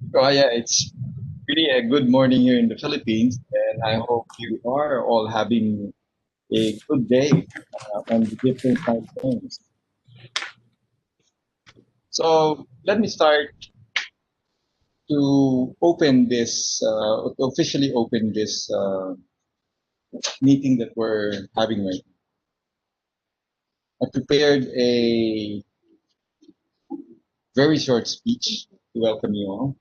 Oh, yeah, it's really a good morning here in the Philippines, and I hope you are all having a good day on the different time zones. So let me start to open this, to officially open this meeting that we're having right now. I prepared a very short speech to welcome you all.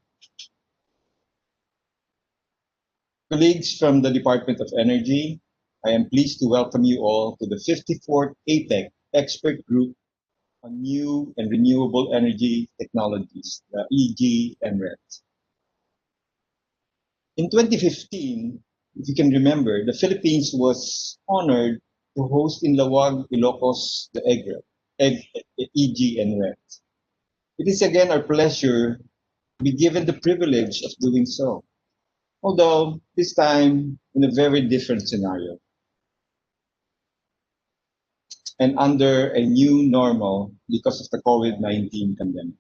Colleagues from the Department of Energy, I am pleased to welcome you all to the 54th APEC Expert Group on New and Renewable Energy Technologies, the EGNRET. In 2015, if you can remember, the Philippines was honored to host in Lawag, Ilocos, the EGNRET. It is again our pleasure to be given the privilege of doing so, although this time in a very different scenario and under a new normal because of the COVID-19 pandemic.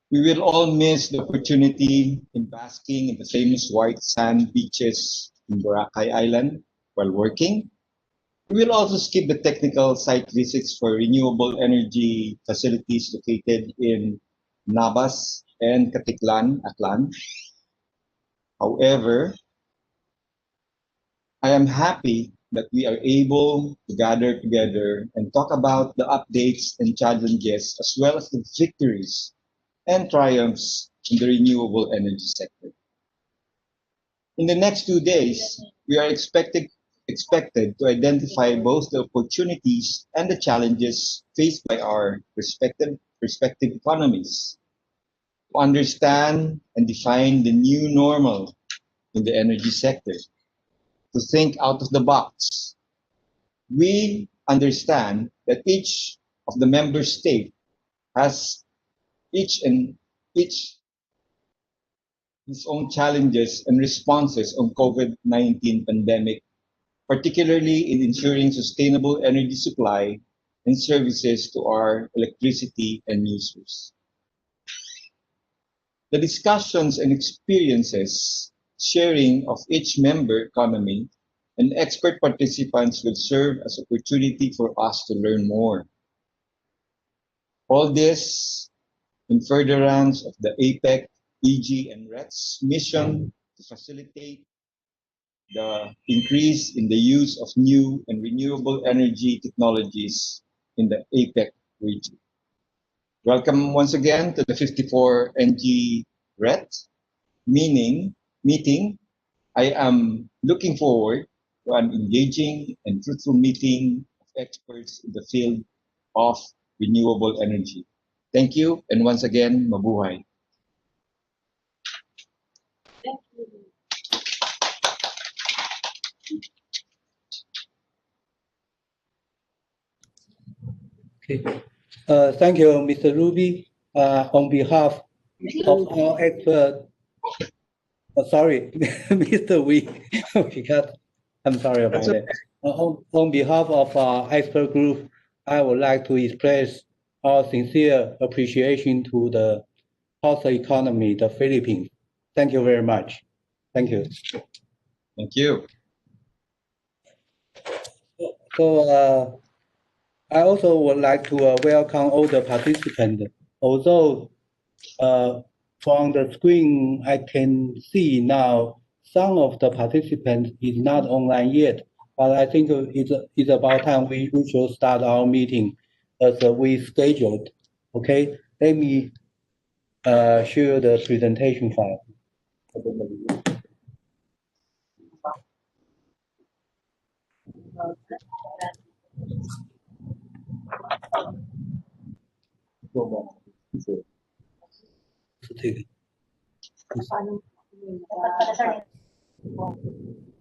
We will all miss the opportunity in basking in the famous white sand beaches in Boracay Island while working. We will also skip the technical site visits for renewable energy facilities located in Nabas and Katiklan, Aklan. However, I am happy that we are able to gather together and talk about the updates and challenges as well as the victories and triumphs in the renewable energy sector. In the next 2 days, we are expected to identify both the opportunities and the challenges faced by our respective economies, to understand and define the new normal in the energy sector, to think out of the box. We understand that each of the member states has each its own challenges and responses on COVID-19 pandemic, particularly in ensuring sustainable energy supply and services to our electricity and users. The discussions and experiences sharing of each member economy and expert participants will serve as opportunity for us to learn more. All this in furtherance of the APEC, EG, and RET's mission to facilitate the increase in the use of new and renewable energy technologies in the APEC region. Welcome once again to the 54 NG RET meeting. I am looking forward to an engaging and fruitful meeting of experts in the field of renewable energy. Thank you, and once again, mabuhay. Okay. Thank you, Mr. Ruby. On behalf of our expert, sorry, Mr. Wee, because I'm sorry about that. On behalf of our expert group, I would like to express our sincere appreciation to the host economy, the Philippines. Thank you very much. Thank you. Thank you. So I also would like to welcome all the participants. Although from the screen I can see now some of the participants is not online yet, but I think it's about time we should start our meeting as we scheduled. Okay, let me share the presentation file.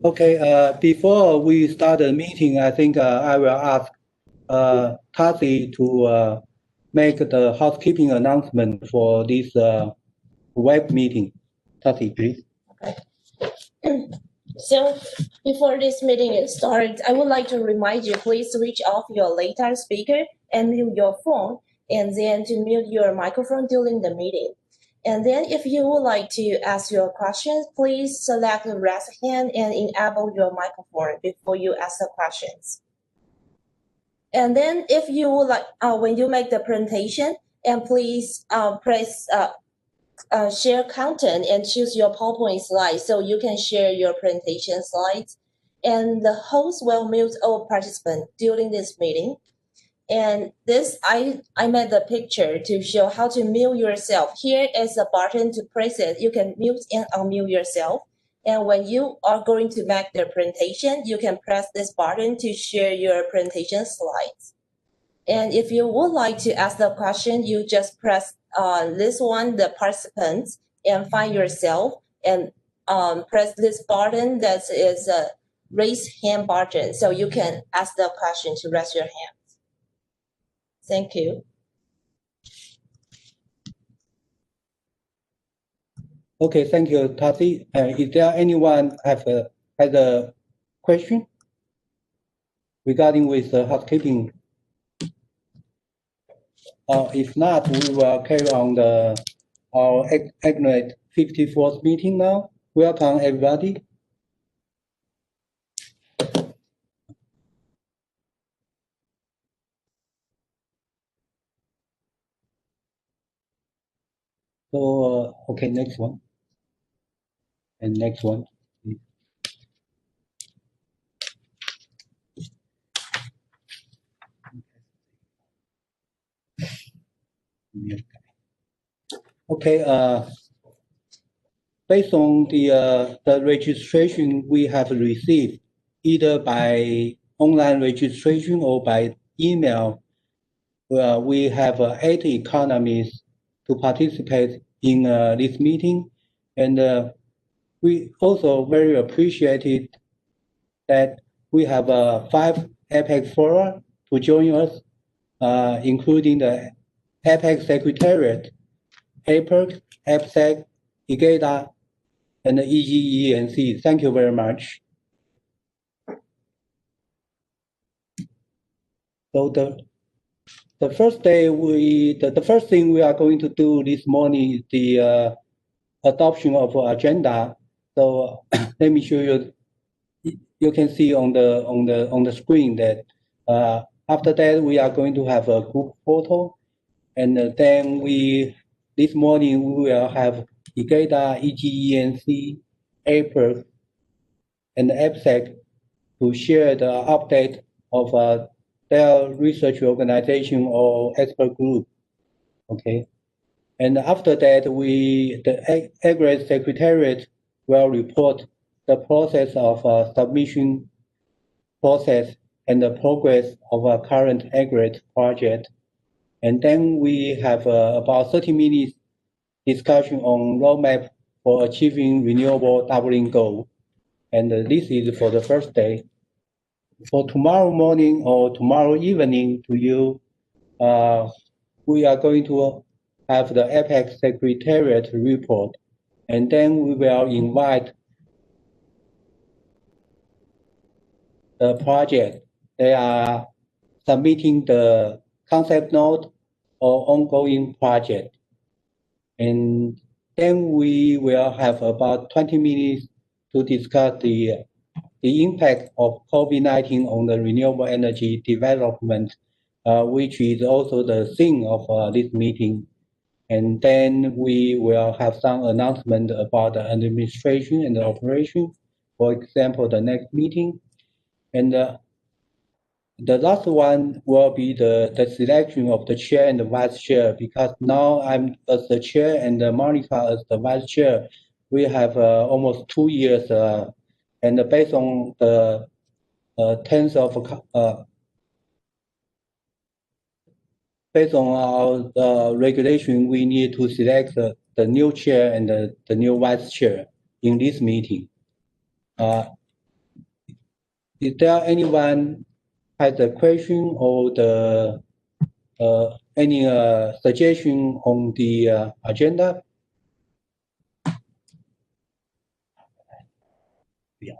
Okay, before we start the meeting, I think I will ask Kathy to make the housekeeping announcement for this web meeting. Kathy, please. Okay. So before this meeting starts, I would like to remind you, please switch off your latest speaker and mute your phone, and then to mute your microphone during the meeting. And then if you would like to ask your questions, please select the raise hand and enable your microphone before you ask the questions. And then if you would like, when you make the presentation, and please press share content and choose your PowerPoint slide so you can share your presentation slides. And the host will mute all participants during this meeting. And this, I made the picture to show how to mute yourself. Here is a button to press it. You can mute and unmute yourself. And when you are going to make the presentation, you can press this button to share your presentation slides. And if you would like to ask the question, you just press this one, the participants, and find yourself and press this button that is a raise hand button. So you can ask the question to raise your hand. Thank you. Okay, thank you, Tati. Is there anyone has a question regarding with housekeeping? If not, we will carry on our EGNRET 54th meeting now. Welcome, everybody. So, okay, next one. And next one. Okay, based on the registration we have received, either by online registration or by email, we have 8 economists to participate in this meeting. And we also very appreciated that we have 5 APEC fora to join us, including the APEC Secretariat, APEC, APSEC, IGEDA, and the EGNRET. Thank you very much. So the first day the first thing we are going to do this morning is the adoption of agenda. So let me show you. You can see on the screen that after that we are going to have a group photo, and then this morning we will have IGEDA, EGNRET, APEC, and APSEC to share the update of their research organization or expert group. Okay, and after that the EGNRET Secretariat will report the process of submission process and the progress of our current EGNRET project. And then we have about 30 minutes discussion on roadmap for achieving renewable doubling goal. And this is for the first day. For tomorrow morning or tomorrow evening to you, we are going to have the APEC Secretariat report. And then we will invite the project. They are submitting the concept note or ongoing project. And then we will have about 20 minutes to discuss the impact of COVID-19 on the renewable energy development, which is also the theme of this meeting. And then we will have some announcement about the administration and the operation. For example, the next meeting. And the last one will be the selection of the chair and the vice chair, because now I'm as the chair and Monica as the vice chair. We have almost 2 years, and based on the terms of based on our regulation, we need to select the new chair and the new vice chair in this meeting. Is there anyone has a question or any suggestion on the agenda? Yeah.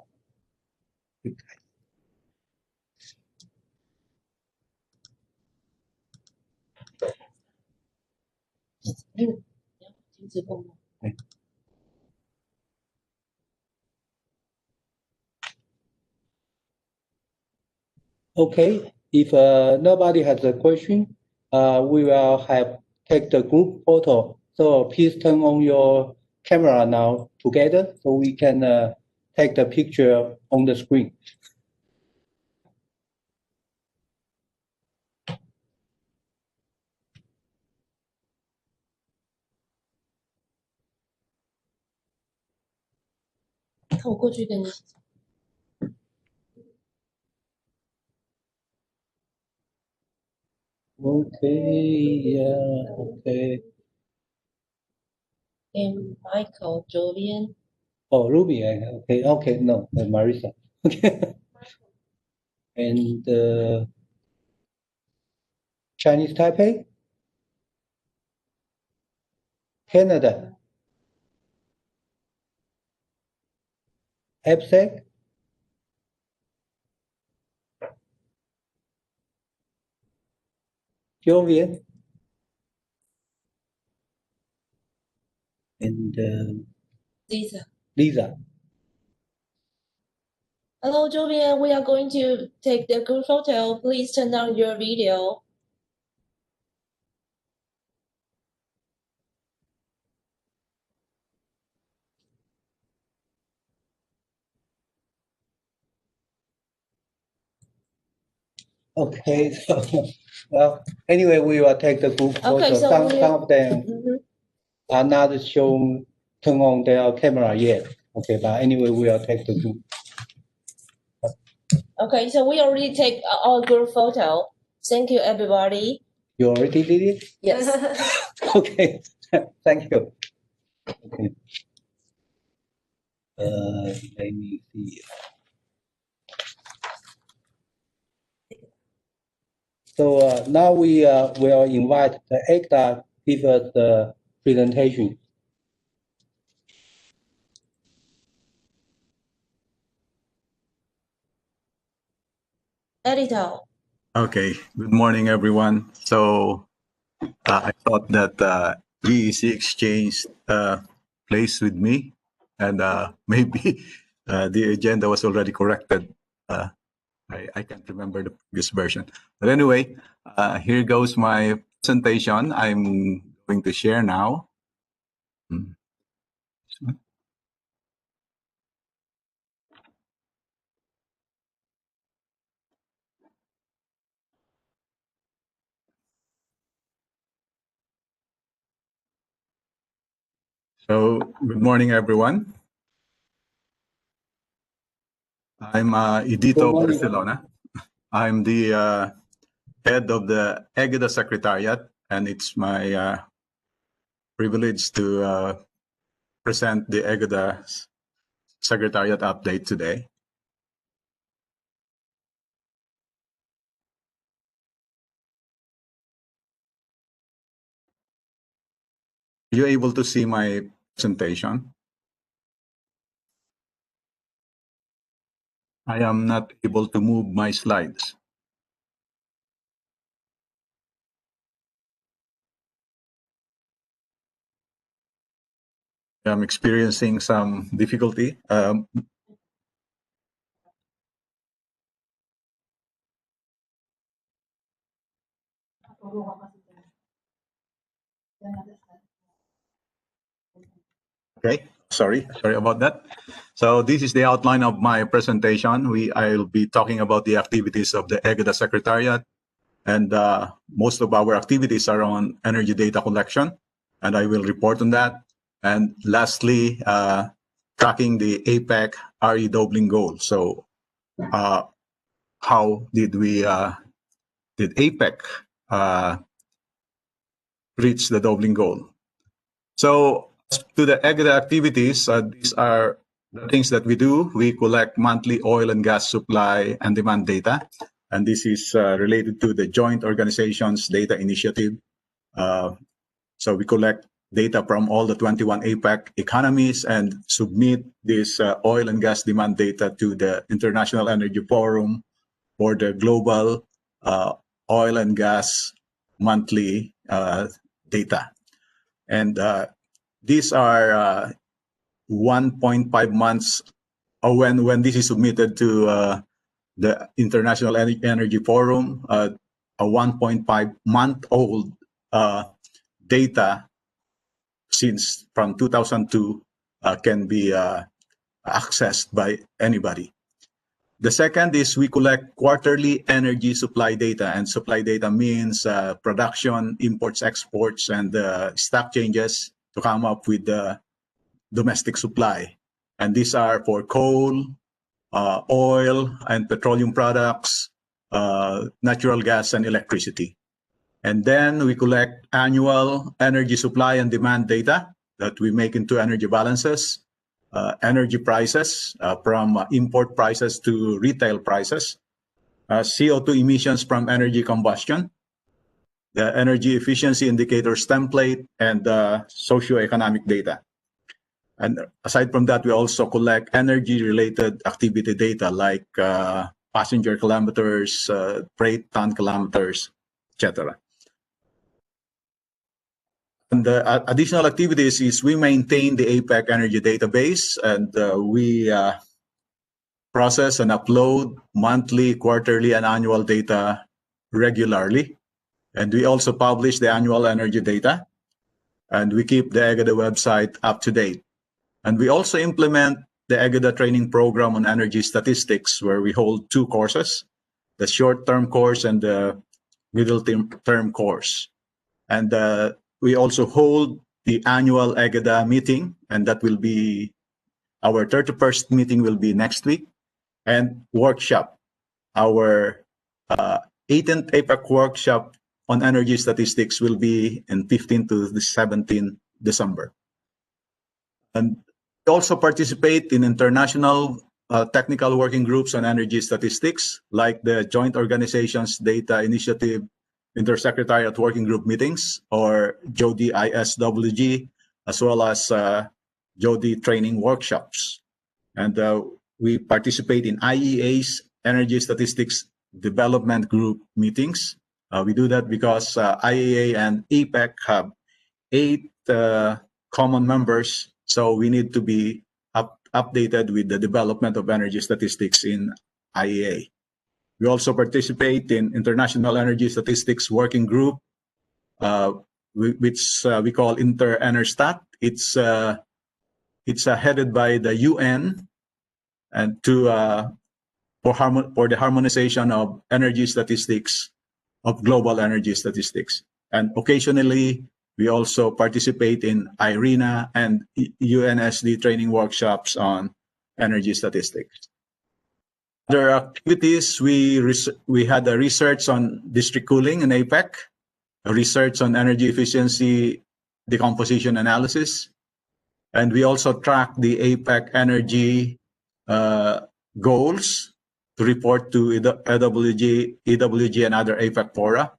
直播吗？ Okay, if nobody has a question, we will take the group photo. So please turn on your camera now together so we can take the picture on the screen. 看我过去跟你。 Okay, yeah, okay. And Michael 左边。 Oh, Ruby, okay, okay, no, Marisa. Okay. And Chinese Taipei, Canada, APEC, Jovian, and Lisa. Lisa. Hello, Julian. We are going to take the group photo. Please turn on your video. Okay, so well, anyway, we will take the group photo. Okay, so Some of them Mhm. are not shown turn on their camera yet. Okay, but anyway, we will take the group. Okay, so we already take our group photo. Thank you, everybody. You already did it? Yes. Okay, thank you. Okay. Let me see. So now we will invite the EGNRET give us the presentation. Editor. Okay, good morning, everyone. So I thought that EEC Exchange plays with me, and maybe the agenda was already corrected. I can't remember the previous version. But anyway, here goes my presentation. I'm going to share now. So good morning, everyone. I'm Edito Barcelona. I'm the head of the EGNRET Secretariat, and it's my privilege to present the EGNRET Secretariat update today. Are you able to see my presentation? I am not able to move my slides. I'm experiencing some difficulty. Okay, sorry about that. So this is the outline of my presentation. I'll be talking about the activities of the EGNRET Secretariat, and most of our activities are on energy data collection, and I will report on that. And lastly, tracking the APEC RE doubling goal. So how did APEC reach the doubling goal? So to the EGNRET activities, these are the things that we do. We collect monthly oil and gas supply and demand data, and this is related to the Joint Organizations Data Initiative. So we collect data from all the 21 APEC economies and submit this oil and gas demand data to the International Energy Forum for the global oil and gas monthly data. And these are 1.5 months when this is submitted to the International Energy Forum, a 1.5-month-old data since from 2002 can be accessed by anybody. The second is we collect quarterly energy supply data, and supply data means production, imports, exports, and stock changes to come up with the domestic supply. And these are for coal, oil and petroleum products, natural gas and electricity. And then we collect annual energy supply and demand data that we make into energy balances, energy prices from import prices to retail prices, CO2 emissions from energy combustion, the energy efficiency indicators template, and socioeconomic data. And aside from that, we also collect energy-related activity data like passenger kilometers, freight ton kilometers, etc. And the additional activities is we maintain the APEC energy database, and we process and upload monthly, quarterly, and annual data regularly. And we also publish the annual energy data, and we keep the EGNRET website up to date. And we also implement the EGNRET training program on energy statistics, where we hold 2 courses, the short-term course and the middle-term course. And we also hold the annual EGNRET meeting, and that will be our 31st meeting will be next week, and workshop, our 18th APEC workshop on energy statistics will be in 15 to 17 December. And we also participate in international technical working groups on energy statistics, like the Joint Organizations Data Initiative Intersecretariat Working Group meetings, or JODI ISWG, as well as JODI training workshops. And we participate in IEA's Energy Statistics Development Group meetings. We do that because IEA and APEC have 8 common members, so we need to be updated with the development of energy statistics in IEA. We also participate in International Energy Statistics Working Group, which we call Inter-Enerstat. It's headed by the UN, and for the harmonization of energy statistics, of global energy statistics. And occasionally, we also participate in IRENA and UNSD training workshops on energy statistics. Other activities, we had a research on district cooling in APEC, a research on energy efficiency decomposition analysis, and we also track the APEC energy goals to report to EWG and other APEC fora.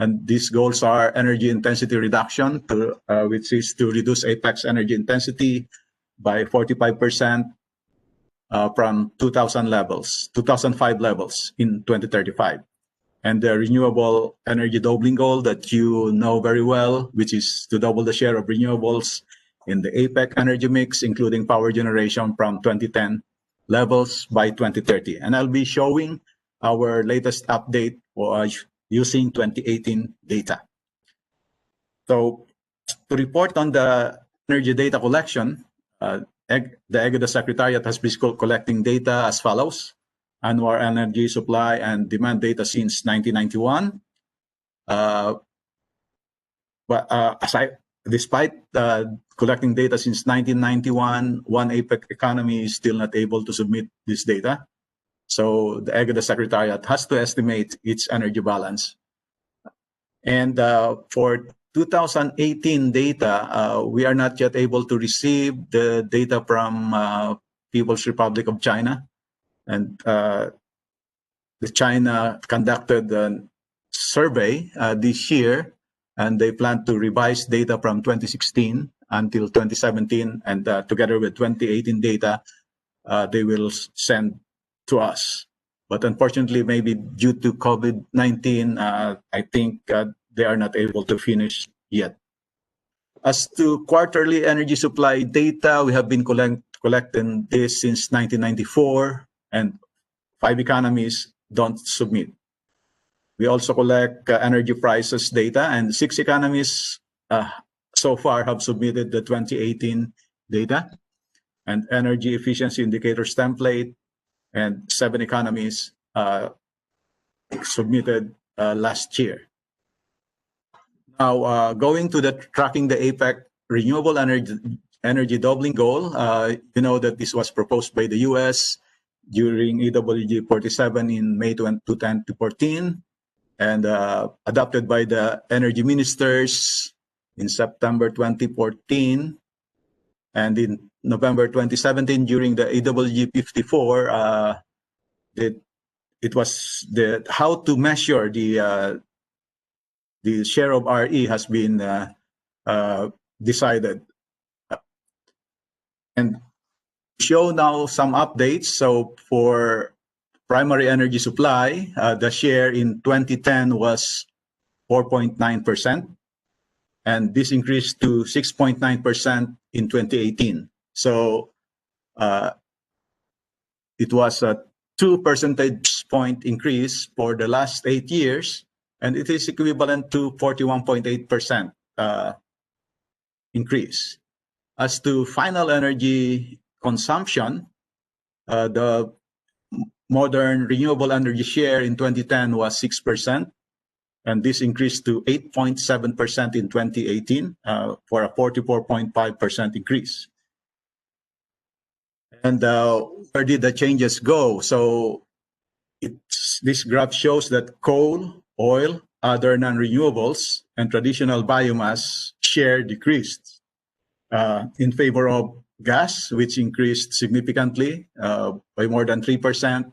And these goals are energy intensity reduction, which is to reduce APEC's energy intensity by 45% from 2005 levels in 2035. And the renewable energy doubling goal that you know very well, which is to double the share of renewables in the APEC energy mix, including power generation from 2010 levels by 2030. And I'll be showing our latest update using 2018 data. So to report on the energy data collection, the EGNRET Secretariat has been collecting data as follows: annual energy supply and demand data since 1991. Despite collecting data since 1991, one APEC economy is still not able to submit this data. So the EGNRET Secretariat has to estimate its energy balance. And for 2018 data, we are not yet able to receive the data from People's Republic of China. And the China conducted a survey this year, and they plan to revise data from 2016 until 2017, and together with 2018 data, they will send to us. But unfortunately, maybe due to COVID-19, I think they are not able to finish yet. As to quarterly energy supply data, we have been collecting this since 1994, and 5 economies don't submit. We also collect energy prices data, and 6 economies so far have submitted the 2018 data, and energy efficiency indicators template, and 7 economies submitted last year. Now, going to the tracking the APEC renewable energy doubling goal, you know that this was proposed by the US during EWG 47 in May 2014 and adopted by the energy ministers in September 2014. And in November 2017, during the EWG 54, it was how to measure the share of RE has been decided. And show now some updates. So for primary energy supply, the share in 2010 was 4.9%, and this increased to 6.9% in 2018. So it was a 2 percentage point increase for the last 8 years, and it is equivalent to 41.8% increase. As to final energy consumption, the modern renewable energy share in 2010 was 6%, and this increased to 8.7% in 2018 for a 44.5% increase. And where did the changes go? So this graph shows that coal, oil, other non-renewables, and traditional biomass share decreased in favor of gas, which increased significantly by more than 3%,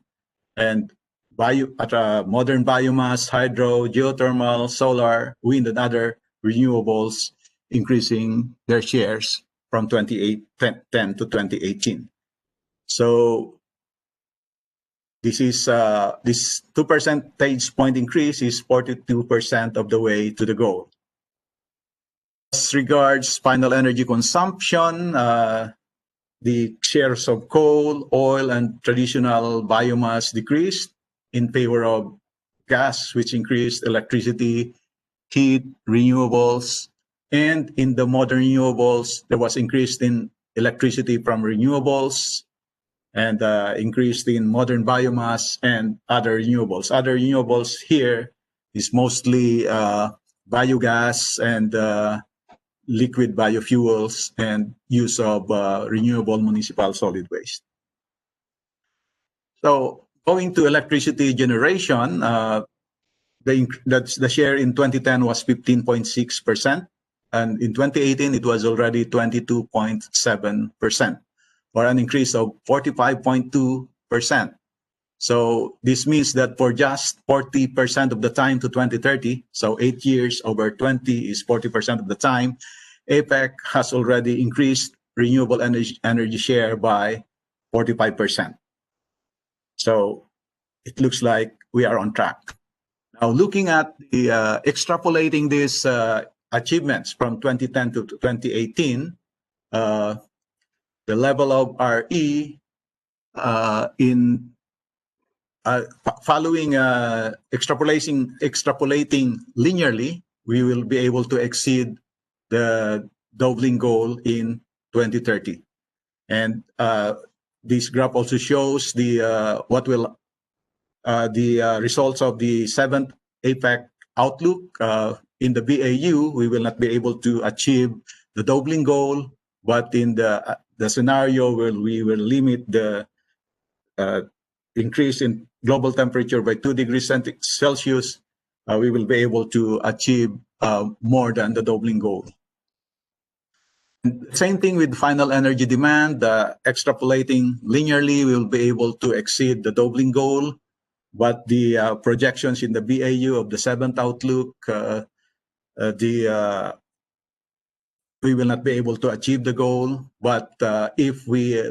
and modern biomass, hydro, geothermal, solar, wind, and other renewables increasing their shares from 2010 to 2018. So this is this 2 percentage point increase is 42% of the way to the goal. As regards final energy consumption, the shares of coal, oil, and traditional biomass decreased in favor of gas, which increased electricity, heat, renewables, and in the modern renewables, there was increase in electricity from renewables and increased in modern biomass and other renewables. Other renewables here is mostly biogas and liquid biofuels and use of renewable municipal solid waste. So going to electricity generation, the share in 2010 was 15.6%, and in 2018 it was already 22.7%, or an increase of 45.2%. So this means that for just 40% of the time to 2030, so 8 years over 20 is 40% of the time, APEC has already increased renewable energy share by 45%. So it looks like we are on track. Now, looking at the extrapolating these achievements from 2010 to 2018, the level of RE following extrapolating linearly, we will be able to exceed the doubling goal in 2030. And this graph also shows the results of the 7th APEC outlook. In the BAU, we will not be able to achieve the doubling goal, but in the scenario where we will limit the increase in global temperature by 2 degrees Celsius, we will be able to achieve more than the doubling goal. Same thing with final energy demand. Extrapolating linearly, we will be able to exceed the doubling goal, but the projections in the BAU of the 7th outlook, we will not be able to achieve the goal. But if we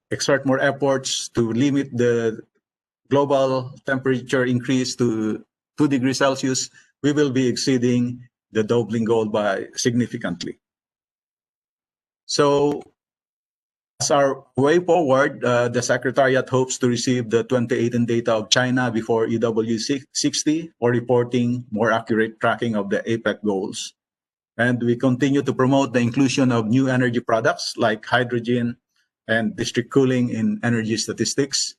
exert more efforts to limit the global temperature increase to 2 degrees Celsius, we will be exceeding the doubling goal by significantly. So as our way forward, the Secretariat hopes to receive the 2018 data of China before EW60 for reporting more accurate tracking of the APEC goals. And we continue to promote the inclusion of new energy products like hydrogen and district cooling in energy statistics.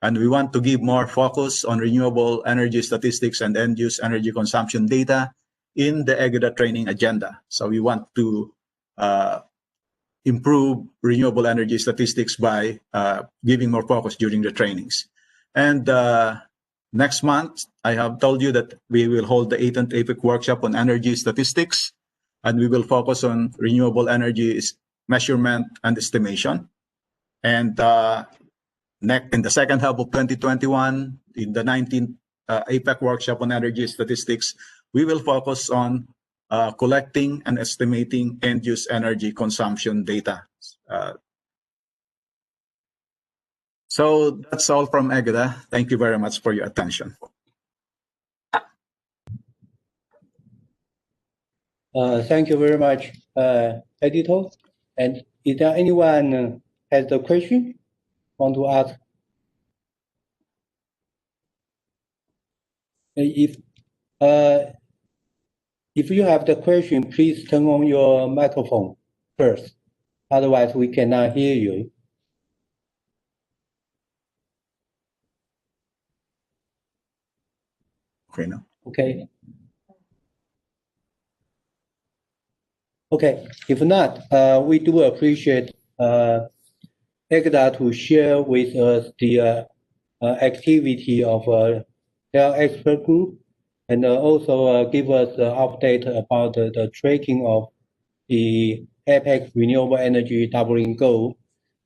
And we want to give more focus on renewable energy statistics and end-use energy consumption data in the EGNRET training agenda. So we want to improve renewable energy statistics by giving more focus during the trainings. And next month, I have told you that we will hold the 8th APEC workshop on energy statistics, and we will focus on renewable energy measurement and estimation. And in the second half of 2021, in the 19th APEC workshop on energy statistics, we will focus on collecting and estimating end-use energy consumption data. So that's all from EGNRET. Thank you very much for your attention. Thank you very much, editor. And is there anyone has a question want to ask? If you have the question, please turn on your microphone first. Otherwise, we cannot hear you. Okay, no. Okay. Okay. If not, we do appreciate EGNRET to share with us the activity of their expert group, and also give us an update about the tracking of the APEC renewable energy doubling goal.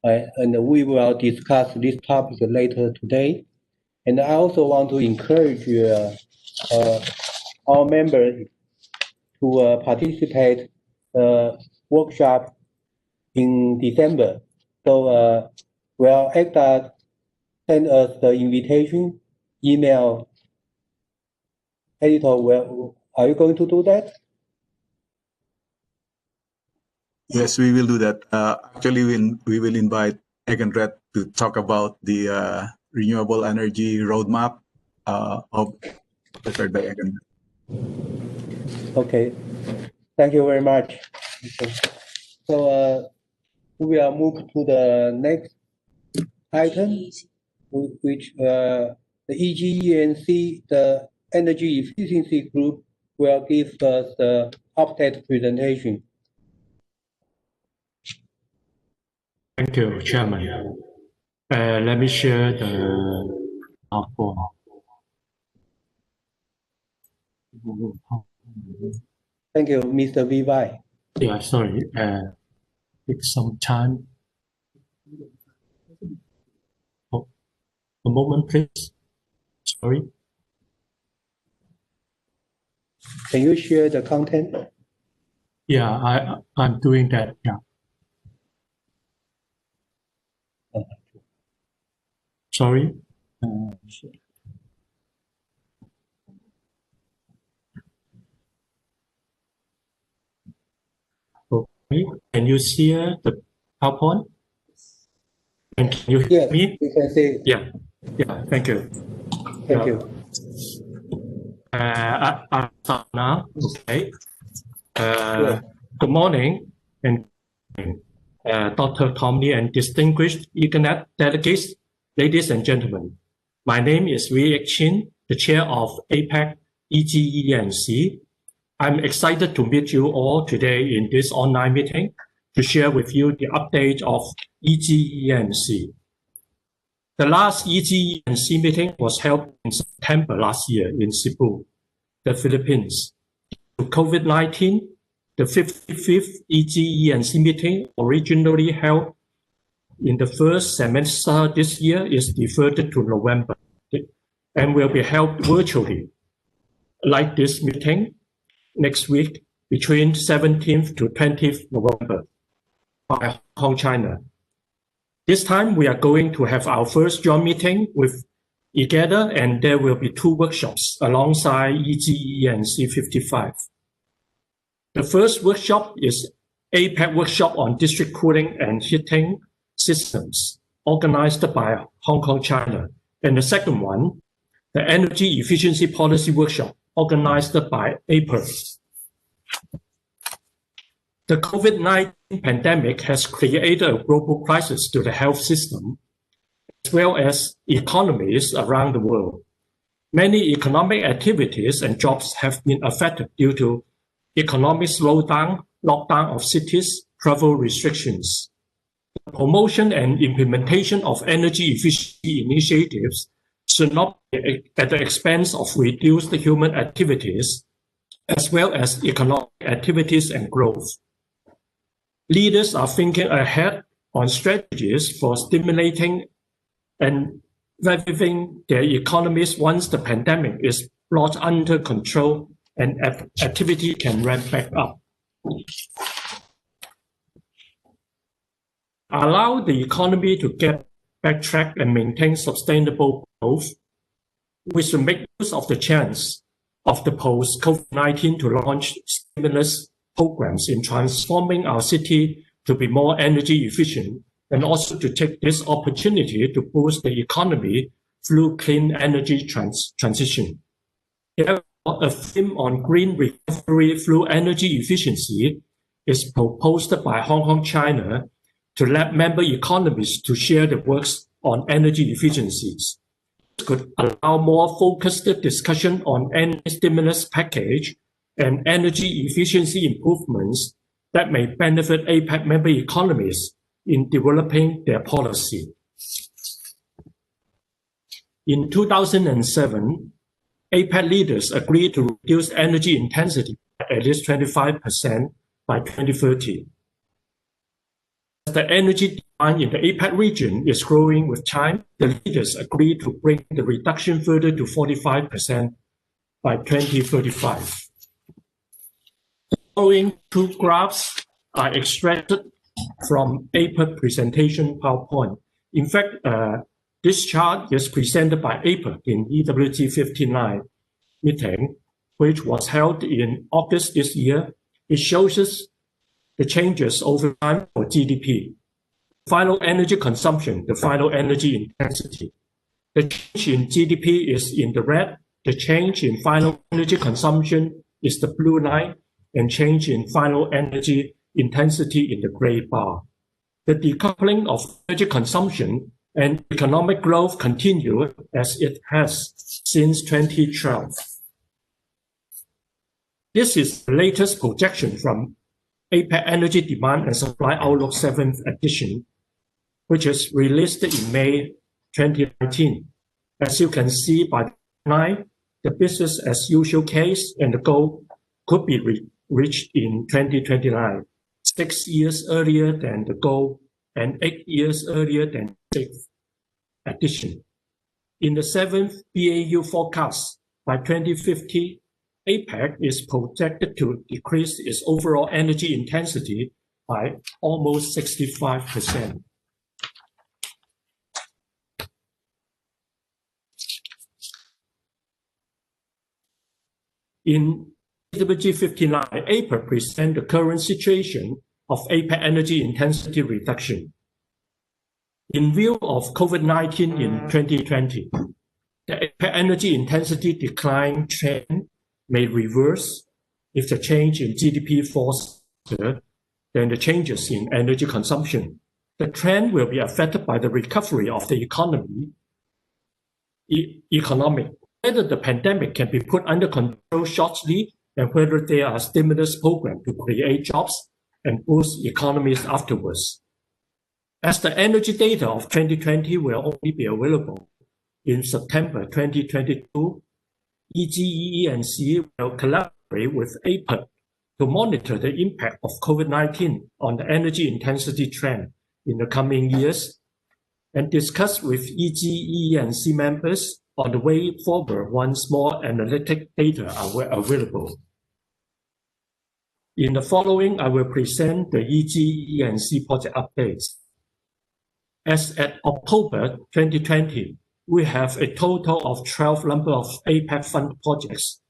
And we will discuss this topic later today. And I also want to encourage our members to participate workshop in December. So will EGNRET send us the invitation email? Editor, are you going to do that? Yes, we will do that. Actually, we will invite EGNRET to talk about the renewable energy roadmap prepared by EGNRET. Okay, thank you very much. Okay. So we will move to the next item, which the EGNC, the Energy Efficiency Group, will give us the update presentation. Thank you, Chairman. Let me share the PowerPoint. Thank you, Mr. Vivai. Yeah, sorry. Take some time. Oh, a moment, please. Sorry. Can you share the content? Yeah, I'm doing that. Yeah. Sorry. Okay. Can you see the PowerPoint? And can you hear me? You can see. Yeah. Yeah. Thank you. Thank you. I'll start now. Okay. Good morning, and Dr. Tomley and distinguished EGNRET delegates, ladies and gentlemen. My name is Wei Chin, the chair of APEC EGNC. I'm excited to meet you all today in this online meeting to share with you the update of EGNC. The last EGNC meeting was held in September last year in Cebu, the Philippines. COVID-19, the 55th EGNC meeting, originally held in the first semester this year, is deferred to November and will be held virtually, like this meeting, next week between 17th to 20th November by Hong Kong, China. This time we are going to have our first joint meeting with EGNRET, and there will be 2 workshops alongside EGNC 55. The first workshop is APEC workshop on district cooling and heating systems, organized by Hong Kong, China. And the second one, the energy efficiency policy workshop, organized by APEC. The COVID-19 pandemic has created a global crisis to the health system, as well as economies around the world. Many economic activities and jobs have been affected due to economic slowdown, lockdown of cities, travel restrictions. The promotion and implementation of energy efficiency initiatives should not be at the expense of reduced human activities, as well as economic activities and growth. Leaders are thinking ahead on strategies for stimulating and reviving their economies once the pandemic is brought under control and activity can ramp back up. Allow the economy to get back track and maintain sustainable growth. We should make use of the chance of the post-COVID-19 to launch stimulus programs in transforming our city to be more energy efficient, and also to take this opportunity to boost the economy through clean energy transition. Therefore, a theme on green recovery through energy efficiency is proposed by Hong Kong, China, to let member economies to share the works on energy efficiencies. This could allow more focused discussion on any stimulus package and energy efficiency improvements that may benefit APEC member economies in developing their policy. In 2007, APEC leaders agreed to reduce energy intensity by at least 25% by 2030. As the energy demand in the APEC region is growing with time, the leaders agreed to bring the reduction further to 45% by 2035. The following two graphs are extracted from APEC presentation PowerPoint. In fact, this chart is presented by APEC in EWT 59 meeting, which was held in August this year. It shows us the changes over time for GDP, final energy consumption, the final energy intensity. The change in GDP is in the red, the change in final energy consumption is the blue line, and change in final energy intensity in the gray bar. The decoupling of energy consumption and economic growth continued as it has since 2012. This is the latest projection from APEC Energy Demand and Supply Outlook 7th edition, which is released in May 2019. As you can see by the line, the business as usual case and the goal could be reached in 2029, 6 years earlier than the goal and 8 years earlier than the 6th edition. In the 7th BAU forecast, by 2050, APEC is projected to decrease its overall energy intensity by almost 65%. In EWG 59, APEC presents the current situation of APEC energy intensity reduction. In view of COVID-19 in 2020, the APEC energy intensity decline trend may reverse if the change in GDP falls faster than the changes in energy consumption. The trend will be affected by the recovery of the economy, whether the pandemic can be put under control shortly and whether there are stimulus programs to create jobs and boost economies afterwards. As the energy data of 2020 will only be available in September 2022, EGNRET will collaborate with APEC to monitor the impact of COVID-19 on the energy intensity trend in the coming years and discuss with EGNRET members on the way forward once more analytic data are available. In the following, I will present the EGNRET project updates. As at October 2020, we have a total of 12 number of APEC fund projects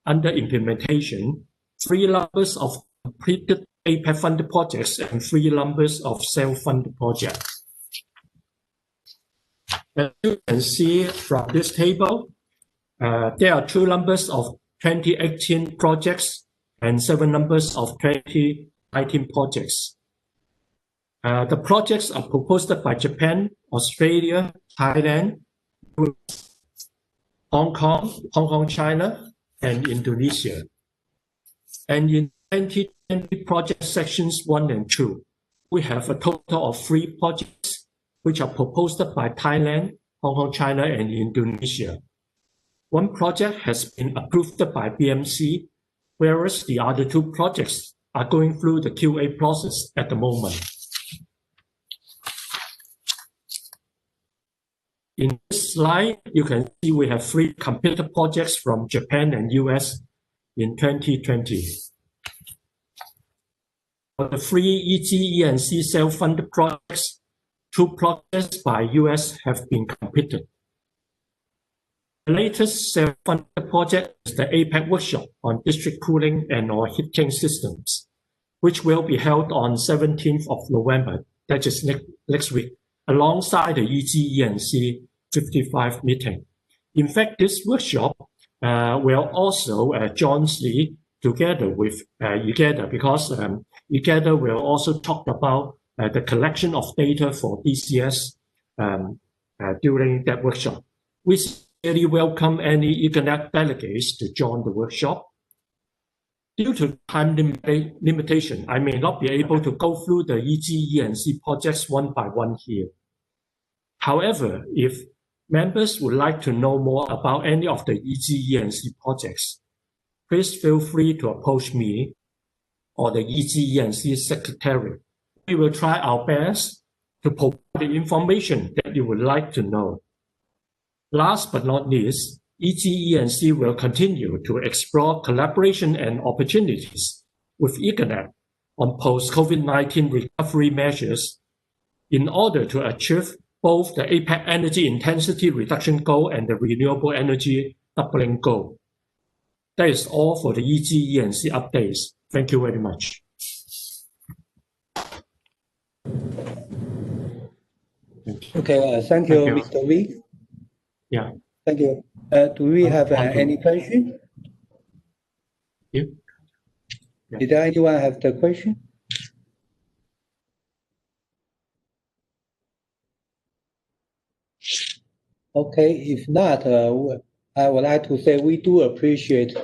under implementation, 3 numbers of completed APEC funded projects and 3 numbers of self-funded projects. As you can see from this table, there are 2 numbers of 2018 projects and 7 numbers of 2019 projects. The projects are proposed by Japan, Australia, Thailand, Hong Kong, China, and Indonesia. And in 2020 project sections 1 and 2, we have a total of 3 projects which are proposed by Thailand, Hong Kong, China, and Indonesia. 1 project has been approved by BMC, whereas the other 2 projects are going through the QA process at the moment. In this slide, you can see we have 3 completed projects from Japan and US in 2020. For the 3 EGNC self-funded projects, 2 projects by US have been completed. The latest self-funded project is the APEC workshop on district cooling and or heating systems, which will be held on 17th of November, that is next week, alongside the EGNC 55 meeting. In fact, this workshop will also jointly together with EGNRET, because EGNRET will also talk about the collection of data for DCS during that workshop. We really welcome any EGNRET delegates to join the workshop. Due to time limitation, I may not be able to go through the EGNC projects one by one here. However, if members would like to know more about any of the EGNC projects, please feel free to approach me or the EGNC secretary. We will try our best to provide the information that you would like to know. Last but not least, EGNC will continue to explore collaboration and opportunities with EGNRET on post-COVID-19 recovery measures in order to achieve both the APEC energy intensity reduction goal and the renewable energy doubling goal. That is all for the EGNC updates. Thank you very much. Okay, thank you, Mr. Wee. Yeah. Thank you. Do we have any question? Yeah. Did anyone have the question? Okay, if not, I would like to say we do appreciate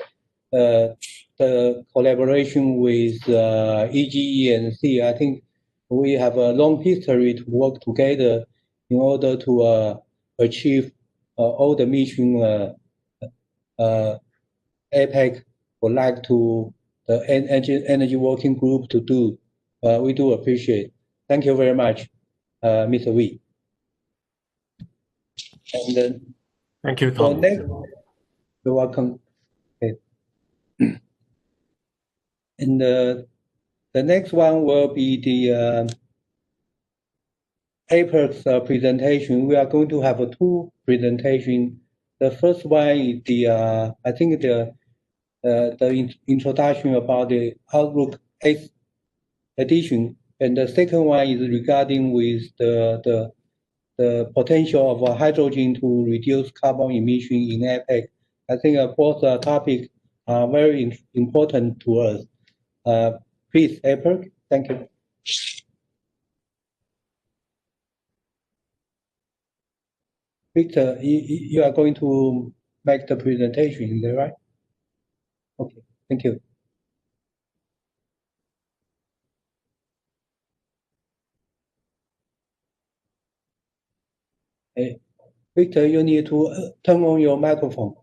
the collaboration with EGNC. I think we have a long history to work together in order to achieve all the mission APEC would like to the energy working group to do. We do appreciate. Thank you very much, Mr. Wee. And then thank you, Tom. You're welcome. Okay. And the next one will be the APEC's presentation. We are going to have 2 presentations. The first one is the I think the introduction about the Outlook 8th edition, and the second one is regarding with the potential of hydrogen to reduce carbon emission in APEC. I think both topics are very important to us. Please, APEC. Thank you. Victor, you are going to make the presentation, is that right? Okay, thank you. Hey, Victor, you need to turn on your microphone.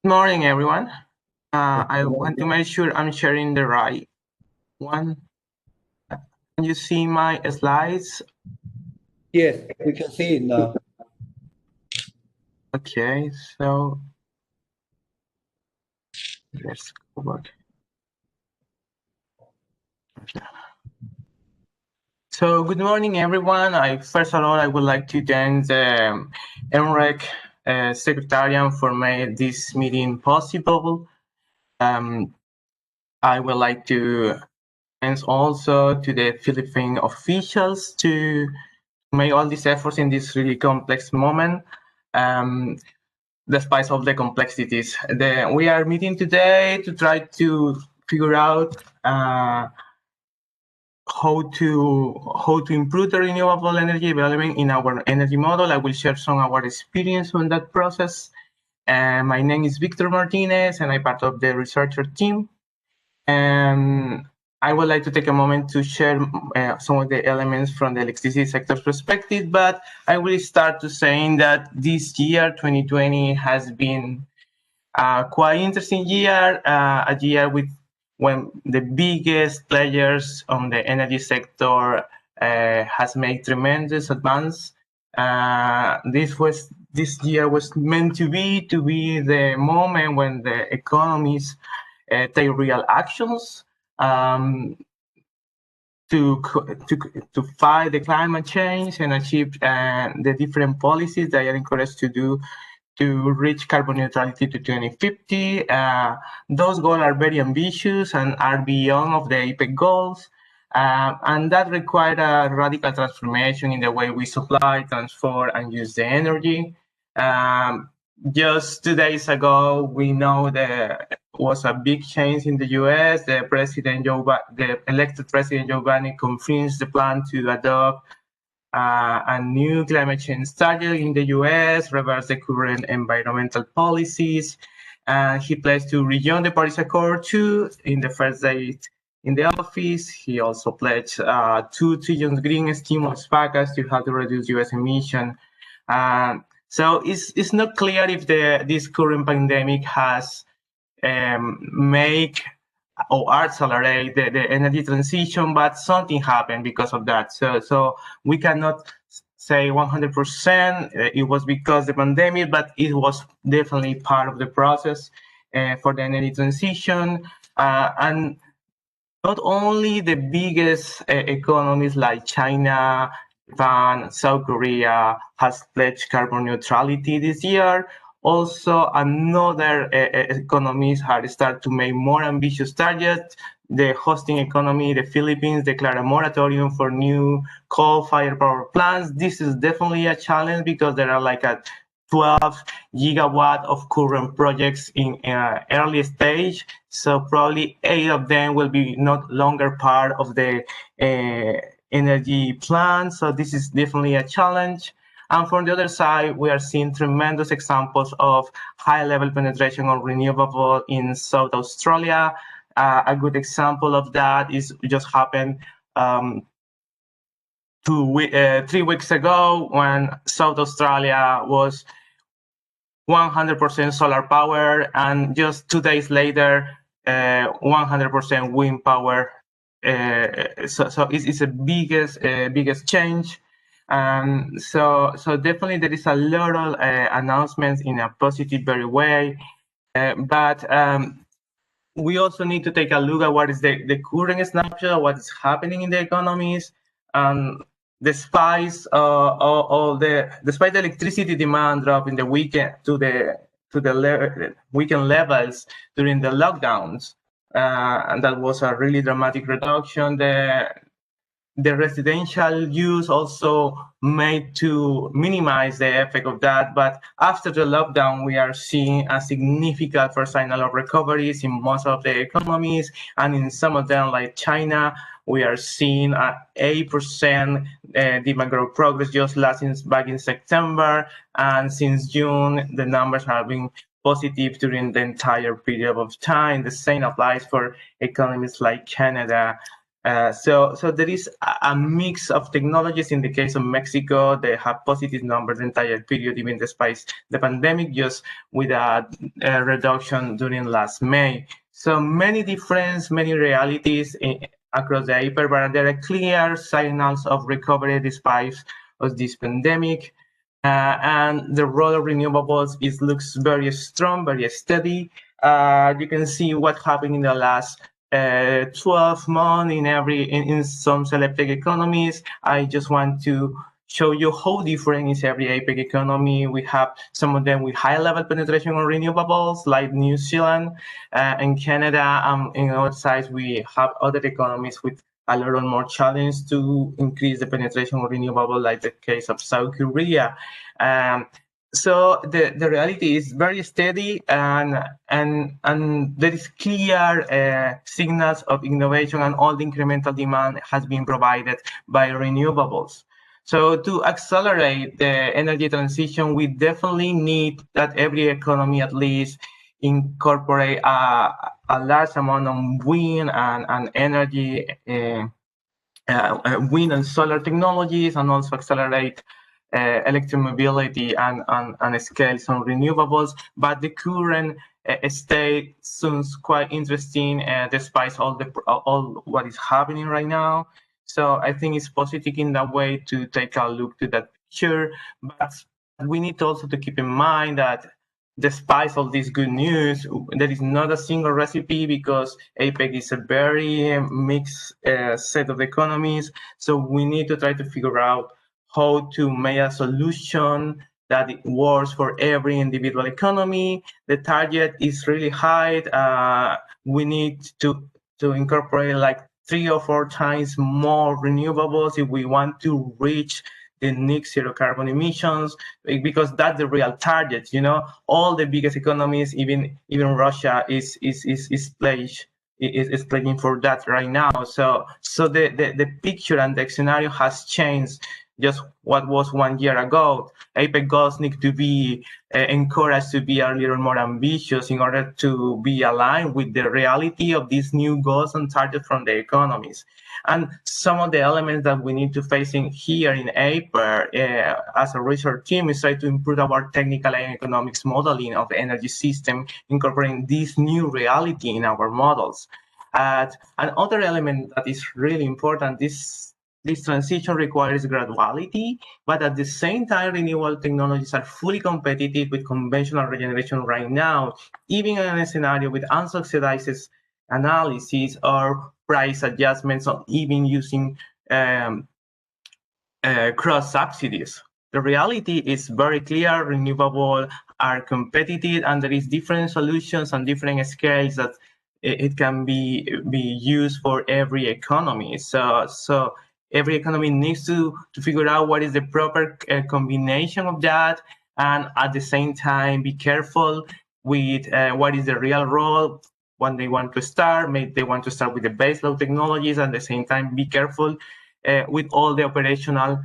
Good morning, everyone. I want to make sure I'm sharing the right one. Can you see my slides? Yes, we can see it now. Okay, so let's go back. Okay. So good morning, everyone. First of all, I would like to thank the EGNRET Secretariat for making this meeting possible. I would like to thank also to the Philippine officials to make all these efforts in this really complex moment. Despite of the complexities, we are meeting today to try to figure out how to improve the renewable energy development in our energy model. I will share some of our experience on that process. My name is Victor Martinez, and I'm part of the researcher team. And I would like to take a moment to share some of the elements from the electricity sector's perspective, but I will start to saying that this year, 2020, has been a quite interesting year, a year when the biggest players on the energy sector has made tremendous advance. This year was meant to be the moment when the economies take real actions to fight the climate change and achieve the different policies that are encouraged to do to reach carbon neutrality to 2050. Those goals are very ambitious and are beyond of the APEC goals. And that required a radical transformation in the way we supply, transport, and use the energy. Just 2 days ago, we know there was a big change in the US. The elected President Joe Biden confirmed the plan to adopt a new climate change strategy in the US, reverse the current environmental policies. He pledged to rejoin the Paris Accord too in the first day in the office. He also pledged $2 trillion green stimulus package to help to reduce US emissions. So it's not clear if this current pandemic has make or accelerate the energy transition, but something happened because of that. So we cannot say 100% it was because of the pandemic, but it was definitely part of the process for the energy transition. And not only the biggest economies like China, Japan, South Korea has pledged carbon neutrality this year. Also, another economies have started to make more ambitious targets. The hosting economy, the Philippines, declared a moratorium for new coal-fired power plants. This is definitely a challenge because there are like 12 gigawatt of current projects in early stage. So probably 8 of them will be not longer part of the energy plan. So this is definitely a challenge. And from the other side, we are seeing tremendous examples of high-level penetration of renewable in South Australia. A good example of that is just happened 3 weeks ago when South Australia was 100% solar power, and just 2 days later, 100% wind power. So it's a biggest change. So definitely there is a lot of announcements in a positive very way, but we also need to take a look at what is the current snapshot, what is happening in the economies. Despite the electricity demand drop in the weekend to the weekend levels during the lockdowns, and that was a really dramatic reduction. The residential use also made to minimize the effect of that. But after the lockdown, we are seeing a significant first signal of recoveries in most of the economies. And in some of them, like China, we are seeing an 8% demand growth progress just back in September. And since June, the numbers have been positive during the entire period of time. The same applies for economies like Canada. So there is a mix of technologies. In the case of Mexico, they have positive numbers the entire period, even despite the pandemic, just with a reduction during last May. So many realities across the APEC, but there are clear signals of recovery despite of this pandemic. And the role of renewables looks very strong, very steady. You can see what happened in the last 12 months in some selected economies. I just want to show you how different is every APEC economy. We have some of them with high level penetration on renewables, like New Zealand and Canada. In other sides, we have other economies with a lot more challenge to increase the penetration of renewable, like the case of South Korea. So the reality is very steady, and there is clear signals of innovation, and all the incremental demand has been provided by renewables. So to accelerate the energy transition, we definitely need that every economy at least incorporate a large amount of wind and energy, wind and solar technologies, and also accelerate electromobility and scales on renewables. But the current state seems quite interesting, despite all what is happening right now. So I think it's positive in that way to take a look to that picture. But we need also to keep in mind that despite all this good news, there is not a single recipe, because APEC is a very mixed set of economies. So we need to try to figure out how to make a solution that it works for every individual economy. The target is really high. We need to incorporate like 3 or 4 times more renewables if we want to reach the next zero carbon emissions, because that's the real target. You know, all the biggest economies, even Russia, is pledging for that right now. So the picture and the scenario has changed just what was 1 year ago. APEC goals need to be encouraged to be a little more ambitious in order to be aligned with the reality of these new goals and targets from the economies. And some of the elements that we need to face in here in APEC as a research team is try to improve our technical and economics modeling of the energy system, incorporating this new reality in our models. Another element that is really important, this transition requires graduality, but at the same time, renewable technologies are fully competitive with conventional regeneration right now, even in a scenario with unsubsidized analysis or price adjustments, or even using cross subsidies. The reality is very clear. Renewables are competitive, and there is different solutions and different scales that it can be used for every economy. So every economy needs to figure out what is the proper combination of that, and at the same time be careful with what is the real role when they want to start. Maybe they want to start with the baseload technologies, and at the same time be careful with all the operational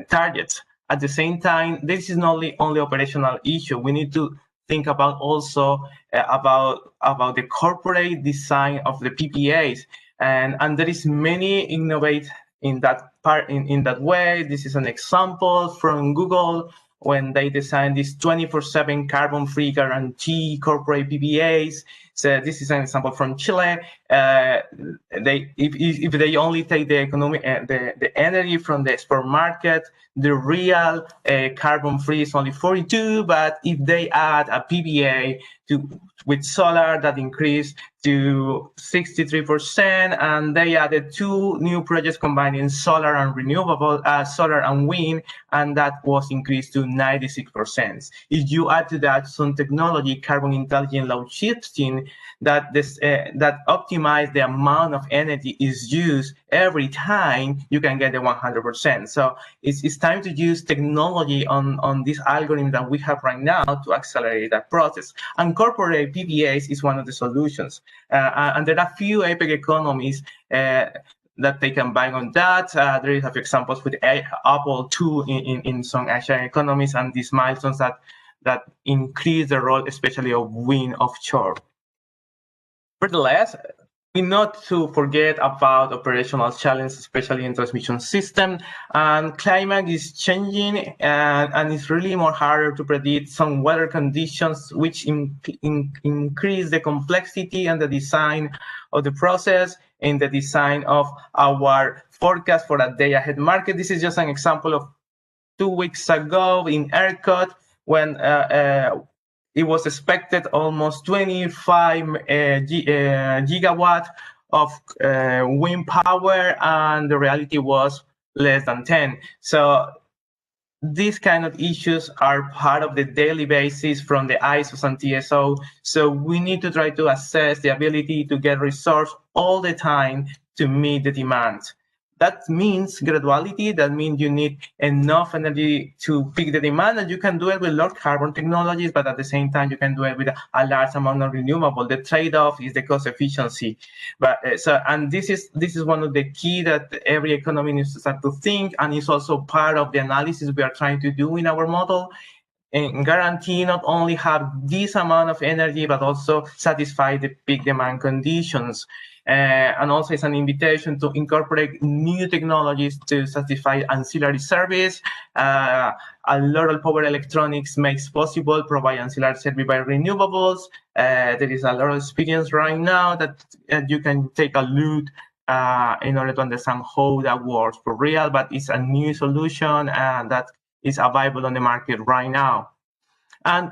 targets. At the same time, this is not the only operational issue. We need to think about also about the corporate design of the PPAs, and there is many innovate in that part in that way. This is an example from Google when they designed this 24/7 carbon-free guarantee corporate PPAs. So this is an example from Chile. If they only take the economic the energy from the export market, the real carbon-free is only 42. But if they add a PPA with solar, that increased to 63%, and they added 2 new projects combining solar and renewable, solar and wind, and that was increased to 96%. If you add to that some technology, carbon intelligent load shifting, that optimize the amount of energy is used every time, you can get the 100%. So it's time to use technology on this algorithm that we have right now to accelerate that process. And corporate PPAs is one of the solutions. And there are few APEC economies that they can buy on that. There is a few examples with Apple too in some Asian economies, and these milestones that increase the role, especially of wind offshore. Nevertheless, we not to forget about operational challenges, especially in transmission system. And climate is changing, and it's really more harder to predict some weather conditions, which increase the complexity and the design of the process and the design of our forecast for a day-ahead market. This is just an example of 2 weeks ago in ERCOT, when it was expected almost 25 gigawatt of wind power, and the reality was less than 10. So these kind of issues are part of the daily basis from the ISOs and TSO. So we need to try to assess the ability to get resource all the time to meet the demand. That means graduality. That means you need enough energy to pick the demand, and you can do it with low carbon technologies, but at the same time, you can do it with a large amount of renewable. The trade-off is the cost efficiency. But and this is one of the key that every economy needs to start to think, and it's also part of the analysis we are trying to do in our model. And guarantee not only have this amount of energy, but also satisfy the peak demand conditions. And also it's an invitation to incorporate new technologies to satisfy ancillary service. A lot of power electronics makes possible provide ancillary service by renewables. There is a lot of experience right now that you can take a look in order to understand how that works for real, but it's a new solution that is available on the market right now. And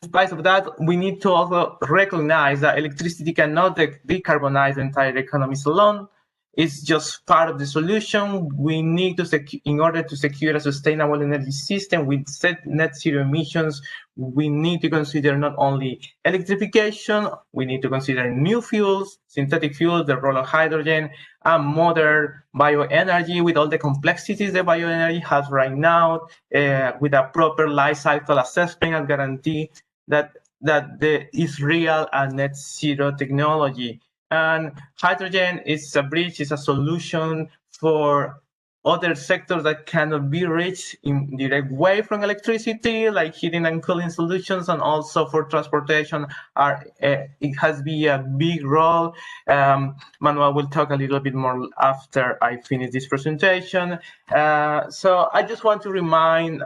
in spite of that, we need to also recognize that electricity cannot decarbonize the entire economies alone. It's just part of the solution. We need to, in order to secure a sustainable energy system with net zero emissions, we need to consider not only electrification, we need to consider new fuels, synthetic fuels, the role of hydrogen, and modern bioenergy with all the complexities that bioenergy has right now, with a proper life cycle assessment and guarantee that there is real and net zero technology. And hydrogen is a bridge, is a solution for other sectors that cannot be reached in direct way from electricity, like heating and cooling solutions, and also for transportation. It has been a big role. Manuel will talk a little bit more after I finish this presentation. So I just want to remind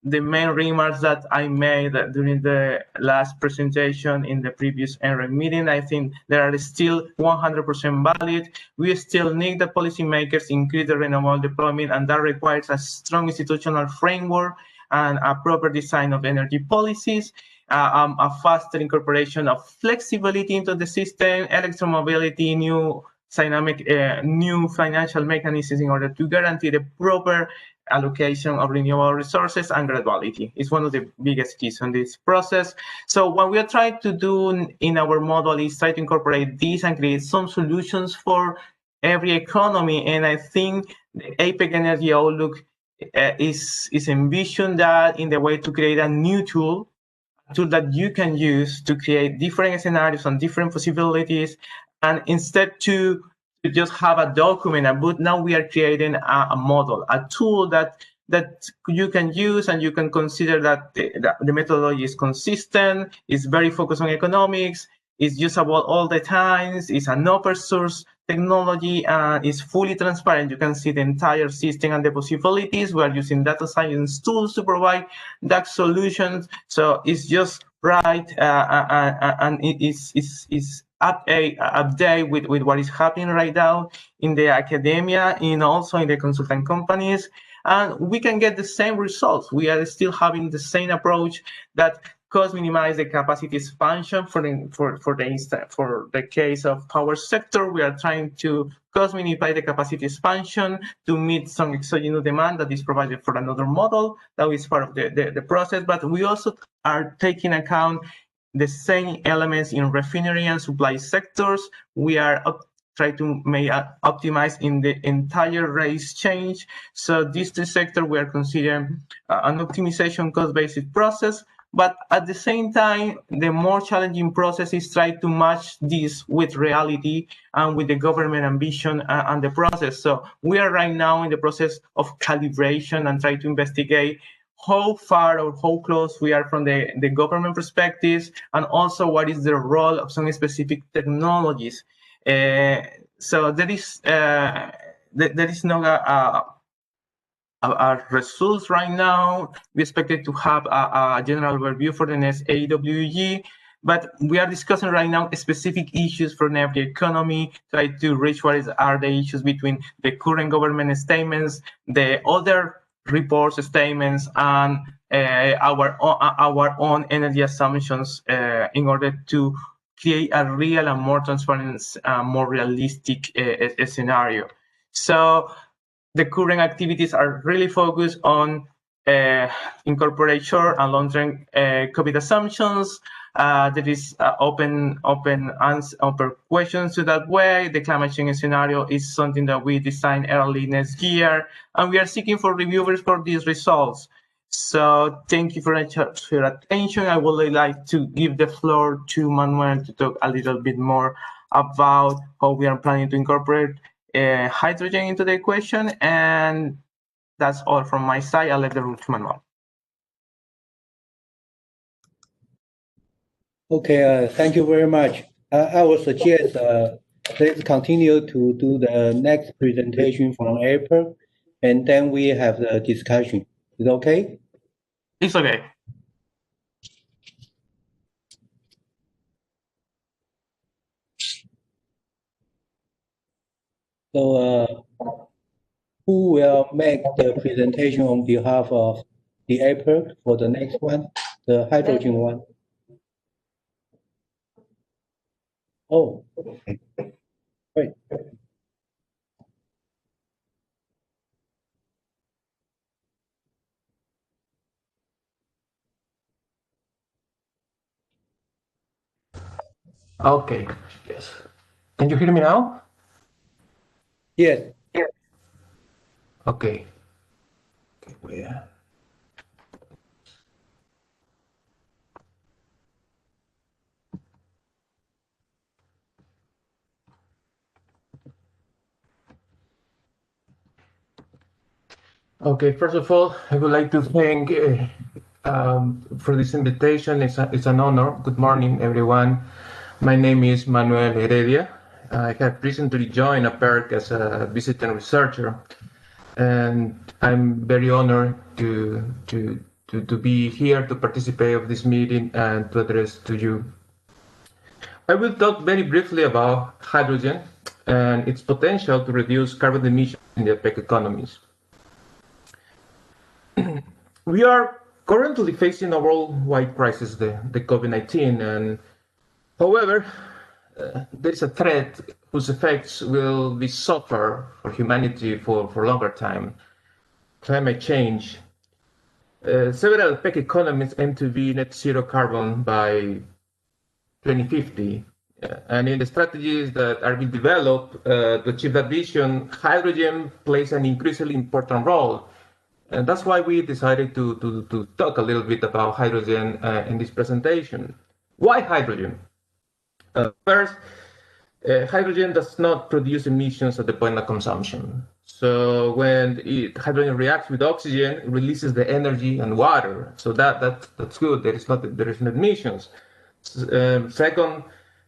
the main remarks that I made during the last presentation in the previous EGNRET meeting. I think they are still 100% valid. We still need the policymakers increase the renewable deployment, and that requires a strong institutional framework and a proper design of energy policies, a faster incorporation of flexibility into the system, electromobility, new dynamic, new financial mechanisms in order to guarantee the proper allocation of renewable resources, and graduality is one of the biggest keys in this process. So what we are trying to do in our model is try to incorporate these and create some solutions for every economy. And I think the APEC Energy Outlook is envisioned that in the way to create a new tool that you can use to create different scenarios and different possibilities, and instead to just have a document, but now we are creating a model, a tool that you can use, and you can consider that the methodology is consistent, is very focused on economics, is usable all the times, is an open source technology, and is fully transparent. You can see the entire system and the possibilities. We are using data science tools to provide that solutions. So it's just right, and it is update with what is happening right now in the academia and also in the consultant companies, and we can get the same results. We are still having the same approach that cost minimize the capacity expansion for the case of power sector. We are trying to cost minimize the capacity expansion to meet some exogenous demand that is provided for another model that is part of the process, but we also are taking account the same elements in refinery and supply sectors. We are trying to optimize in the entire race change. So these two sectors, we are considering an optimization cost-based process, but at the same time, the more challenging process is try to match this with reality and with the government ambition and the process. So we are right now in the process of calibration and try to investigate how far or how close we are from the government perspectives, and also what is the role of some specific technologies. So there is no results right now. We expected to have a general review for the next AWG, but we are discussing right now specific issues for every economy, try to reach what are the issues between the current government statements, the other reports, statements, and our own energy assumptions in order to create a real and more transparent, more realistic scenario. So the current activities are really focused on incorporate short and long-term COVID assumptions. There is open questions to that way. The climate change scenario is something that we designed early next year, and we are seeking for reviewers for these results. So thank you for your attention. I would like to give the floor to Manuel to talk a little bit more about how we are planning to incorporate hydrogen into the equation, and that's all from my side. I'll leave the room to Manuel. Okay, thank you very much. I will suggest let's continue to do the next presentation from April, and then we have the discussion. Is it okay? It's okay. So, who will make the presentation on behalf of the APEC for the next one, the hydrogen one? Oh, okay. Great. Okay, yes. Can you hear me now? Yes. Okay. Where? Okay, first of all, I would like to thank for this invitation. It's an honor. Good morning, everyone. My name is Manuel Heredia. I have recently joined APEC as a visiting researcher, and I'm very honored to be here to participate of this meeting and to address to you. I will talk very briefly about hydrogen and its potential to reduce carbon emissions in the APEC economies. We are currently facing a worldwide crisis, the COVID-19, and however, there is a threat whose effects will be suffer for humanity for longer time: climate change. Several APEC economies aim to be net zero carbon by 2050. And in the strategies that are being developed to achieve that vision, hydrogen plays an increasingly important role. And that's why we decided to talk a little bit about hydrogen in this presentation. Why hydrogen? First, hydrogen does not produce emissions at the point of consumption. So when hydrogen reacts with oxygen, it releases the energy and water. So that's good. There is no emissions. Second,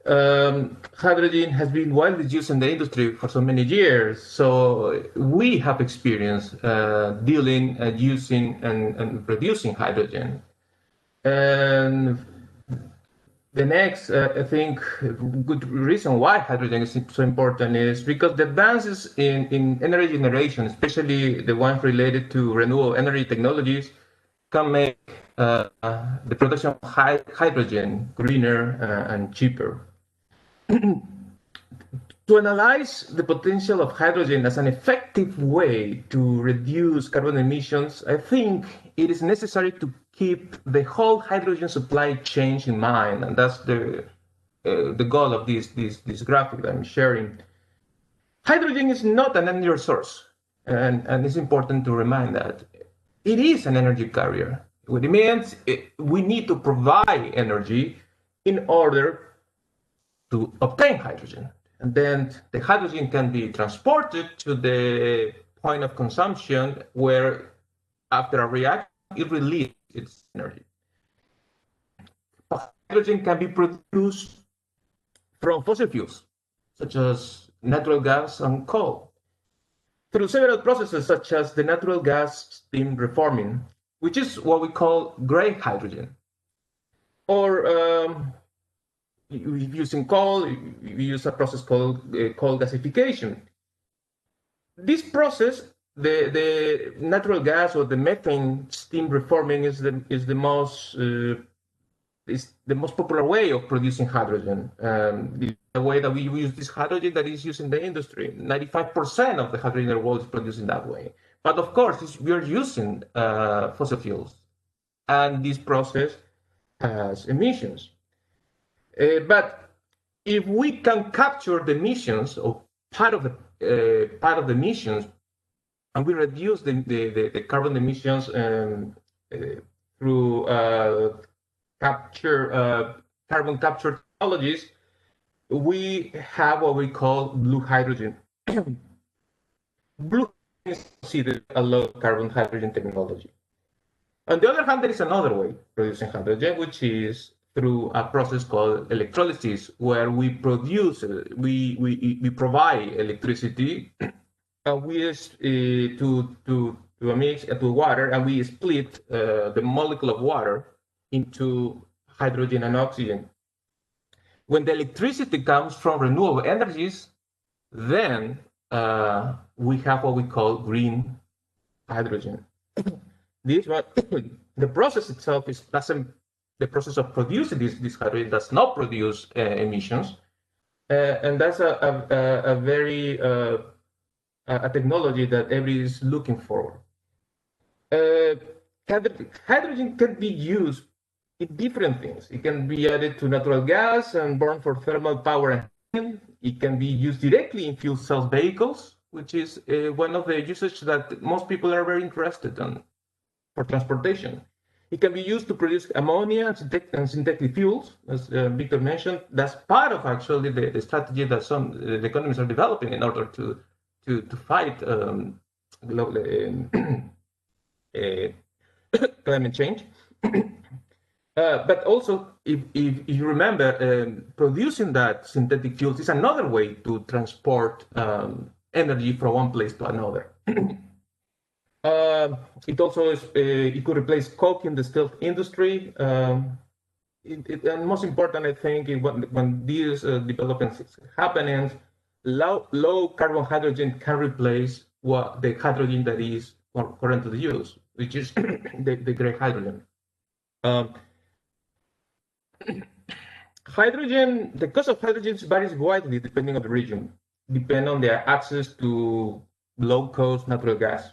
hydrogen has been widely used in the industry for so many years. So we have experience dealing, using, and producing hydrogen. And the next, I think, good reason why hydrogen is so important is because the advances in energy generation, especially the ones related to renewable energy technologies, can make the production of hydrogen greener and cheaper. To analyze the potential of hydrogen as an effective way to reduce carbon emissions, I think it is necessary to keep the whole hydrogen supply chain in mind, and that's the goal of this graphic that I'm sharing. Hydrogen is not an energy source, and it's important to remind that. It is an energy carrier. What it means, we need to provide energy in order to obtain hydrogen. And then the hydrogen can be transported to the point of consumption where, after a reaction, it releases its energy. Hydrogen can be produced from fossil fuels, such as natural gas and coal, through several processes such as the natural gas steam reforming, which is what we call gray hydrogen. Or using coal, we use a process called coal gasification. This process, the natural gas or the methane steam reforming is the most is the most popular way of producing hydrogen. The way that we use this hydrogen that is used in the industry, 95% of the hydrogen in the world is produced in that way. But of course, we are using fossil fuels, and this process has emissions. But if we can capture the emissions or part of the emissions, and we reduce the carbon emissions through carbon capture technologies, we have what we call blue hydrogen. Blue is considered a low carbon hydrogen technology. On the other hand, there is another way of producing hydrogen, which is through a process called electrolysis, where we produce, we provide electricity, and we to a mix to water, and we split the molecule of water into hydrogen and oxygen. When the electricity comes from renewable energies, then we have what we call green hydrogen. This one, the process itself the process of producing this hydrogen does not produce emissions, and that's a very a technology that everybody is looking for. Hydrogen can be used in different things. It can be added to natural gas and burned for thermal power and heating. It can be used directly in fuel cell vehicles, which is one of the usages that most people are very interested in for transportation. It can be used to produce ammonia and synthetic fuels, as Victor mentioned. That's part of actually the strategy that some the economies are developing in order to fight climate change. But also, if you remember, producing that synthetic fuels is another way to transport energy from one place to another. It also is, it could replace coke in the steel industry. And most important, I think, when these developments happening, low carbon hydrogen can replace the hydrogen that is currently used, which is the gray hydrogen. Hydrogen, the cost of hydrogen varies widely depending on the region, depending on their access to low-cost natural gas,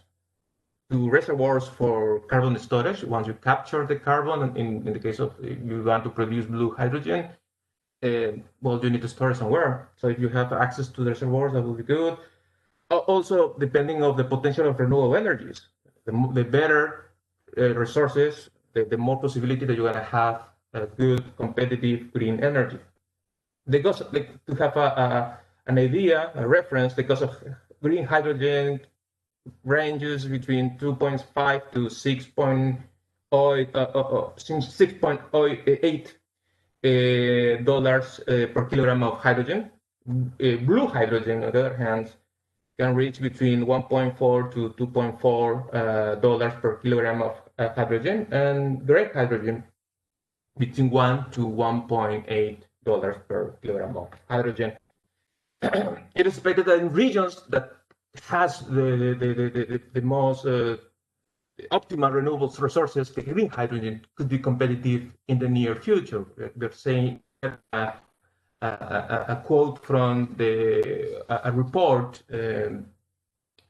to reservoirs for carbon storage. Once you capture the carbon, in the case of you want to produce blue hydrogen, well, you need to store it somewhere. So if you have access to the reservoirs, that will be good. Also, depending on the potential of renewable energies, the better resources, the more possibility that you're going to have good, competitive green energy. The cost, to have an idea, a reference, the cost of green hydrogen ranges between 2.5 to 6.8 dollars per kilogram of hydrogen. Blue hydrogen, on the other hand, can reach between 1.4 to 2.4 dollars per kilogram of hydrogen, and gray hydrogen between 1 to 1.8 dollars per kilogram of hydrogen. It is expected that in regions that has the most optimal renewable resources, the green hydrogen could be competitive in the near future. We're saying a quote from a report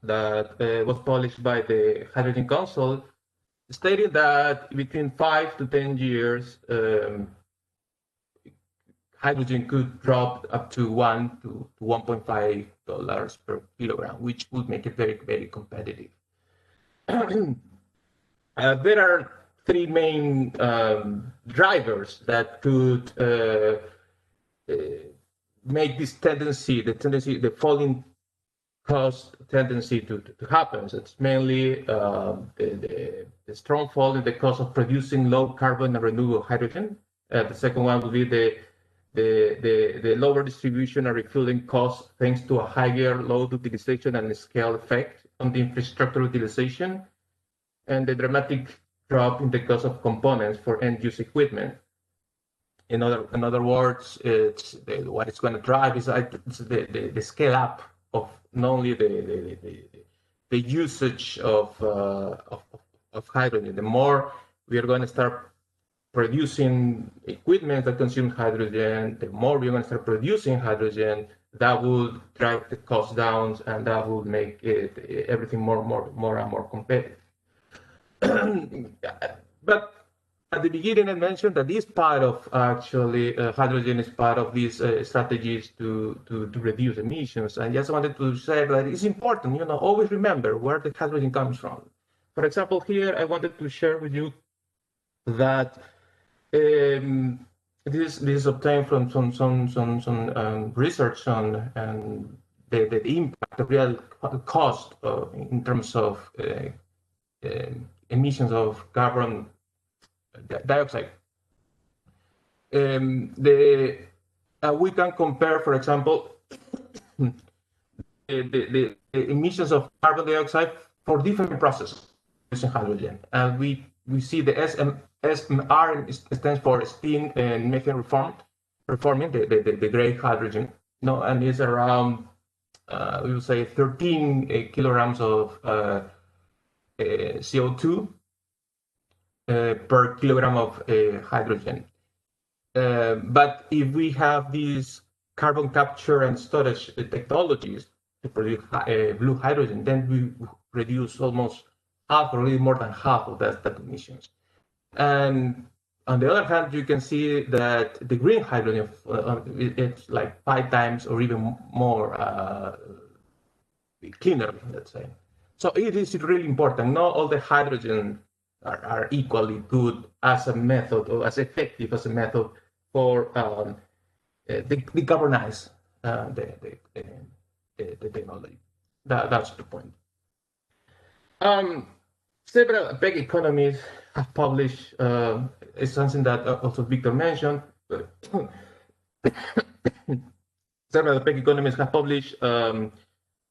that was published by the Hydrogen Council, stating that between 5 to 10 years, hydrogen could drop up to 1 to 1.5 dollars per kilogram, which would make it very, very competitive. There are three main drivers that could make this tendency, the falling cost tendency to happen. So it's mainly the strong fall in the cost of producing low carbon and renewable hydrogen. The second one will be the lower distribution and refueling costs thanks to a higher load utilization and scale effect on the infrastructure utilization, and the dramatic drop in the cost of components for end-use equipment. In other words, what it's going to drive is the scale up of not only the usage of hydrogen. The more we are going to start producing equipment that consumes hydrogen, the more we're going to start producing hydrogen, that would drive the cost down, and that would make everything more and more competitive. But at the beginning, I mentioned that this part of actually hydrogen is part of these strategies to reduce emissions. I just wanted to say that it's important, you know, always remember where the hydrogen comes from. For example, here I wanted to share with you that this is obtained from some research on the impact, the real cost in terms of emissions of carbon dioxide. We can compare, for example, the emissions of carbon dioxide for different processes using hydrogen, and we see the SMR stands for steam and methane reforming the gray hydrogen. No, and it's around we would say 13 kilograms of CO2 per kilogram of hydrogen. But if we have these carbon capture and storage technologies to produce blue hydrogen, then we reduce almost half or a little more than half of that emissions. And on the other hand, you can see that the green hydrogen, it's like 5 times or even more cleaner, let's say. So it is really important. Not all the hydrogen are equally good as a method or as effective as a method for decarbonize the technology. That's the point. Several APEC economies have published, it's something that also Victor mentioned, several APEC economies have published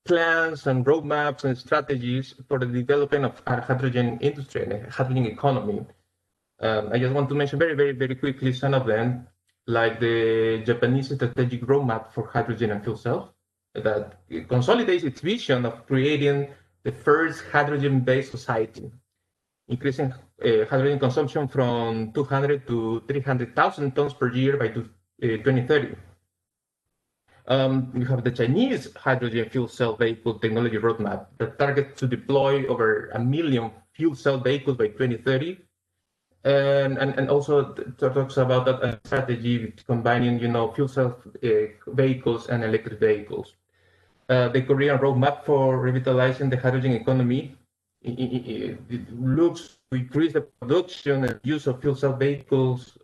plans and roadmaps and strategies for the development of our hydrogen industry and hydrogen economy. I just want to mention very quickly some of them, like the Japanese strategic roadmap for hydrogen and fuel cells that consolidates its vision of creating the first hydrogen-based society, increasing hydrogen consumption from 200 to 300,000 tons per year by 2030. We have the Chinese hydrogen fuel cell vehicle technology roadmap that targets to deploy over 1 million fuel cell vehicles by 2030. And also talks about that strategy combining, you know, fuel cell vehicles and electric vehicles. The Korean roadmap for revitalizing the hydrogen economy, it looks to increase the production and use of fuel cell vehicles.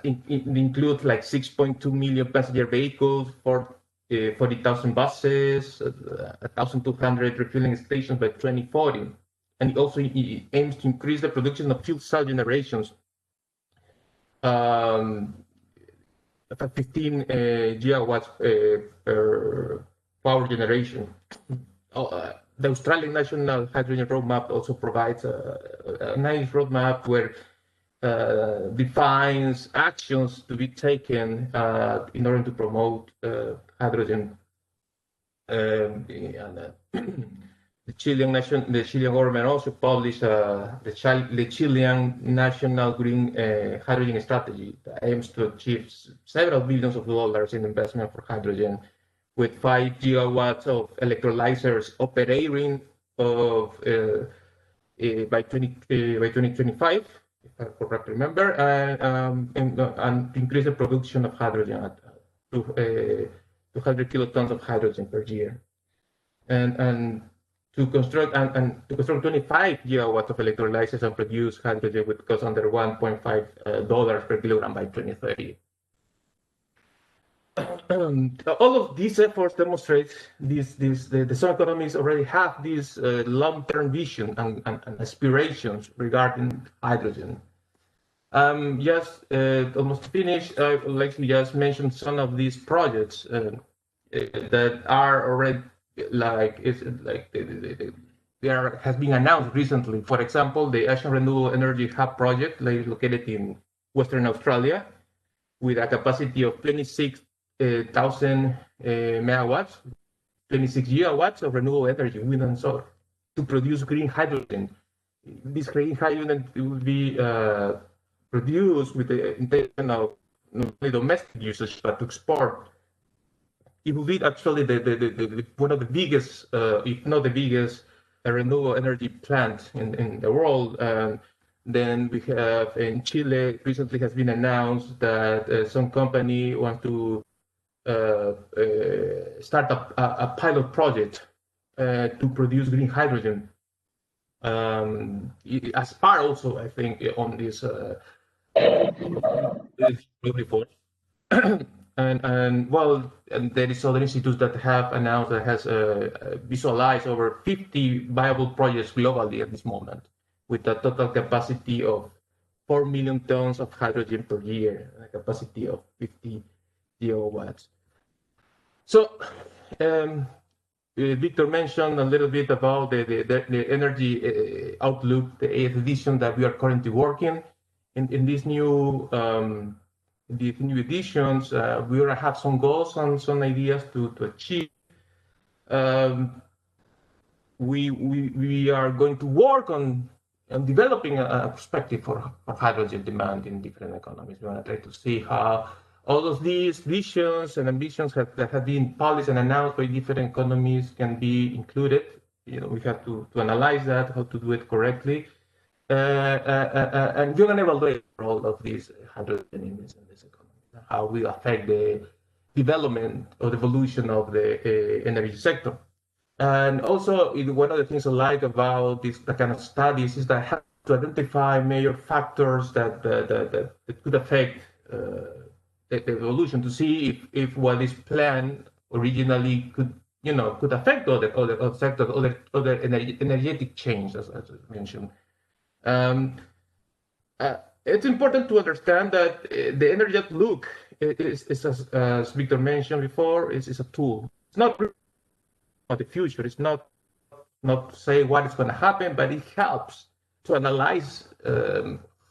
It includes like 6.2 million passenger vehicles, 40,000 buses, 1,200 refueling stations by 2040. And it also aims to increase the production of fuel cell generations, 15 gigawatts per power generation. The Australian National Hydrogen Roadmap also provides a nice roadmap where defines actions to be taken in order to promote hydrogen. The Chilean government also published the Chilean National Green Hydrogen Strategy that aims to achieve several billions of dollars in investment for hydrogen, with 5 gigawatts of electrolyzers operating by 2025, if I correctly remember, and increase the production of hydrogen at 200 kilotons of hydrogen per year, and to construct 25 gigawatts of electrolyzers and produce hydrogen with cost under $1.5 per kilogram by 2030. All of these efforts demonstrate the some economies already have this long-term vision and aspirations regarding hydrogen. Just almost finished, I would like to just mention some of these projects that are already has been announced recently. For example, the Asian Renewable Energy Hub project, located in Western Australia, with a capacity of 26,000 megawatts, 26 gigawatts of renewable energy, wind and solar, to produce green hydrogen this green hydrogen will be produced with the intention of not only domestic usage but to export. It will be actually one of the biggest, if not the biggest, renewable energy plant in the world. Then we have in Chile, recently has been announced that some company wants to start a pilot project to produce green hydrogen. As part also, I think, on this report. And well, and there is other institutes that have announced that has visualized over 50 viable projects globally at this moment, with a total capacity of 4 million tons of hydrogen per year, a capacity of 50 gigawatts. So, Victor mentioned a little bit about the energy outlook, the 8th edition that we are currently working in these new editions. We already have some goals and some ideas to achieve. We are going to work on developing a perspective for hydrogen demand in different economies. We want to try to see how all of these visions and ambitions that have been published and announced by different economies can be included. You know, we have to analyze that, how to do it correctly, and we're going to evaluate the role of these hydrogen in this economy, how we affect the development or the evolution of the energy sector. And also, one of the things I like about this kind of studies is that I have to identify major factors that could affect the evolution, to see if what is planned originally could affect other sectors, other energetic change, as I mentioned. It's important to understand that the energy outlook is as Victor mentioned before, is a tool. It's not the future. It's not say what is going to happen, but it helps to analyze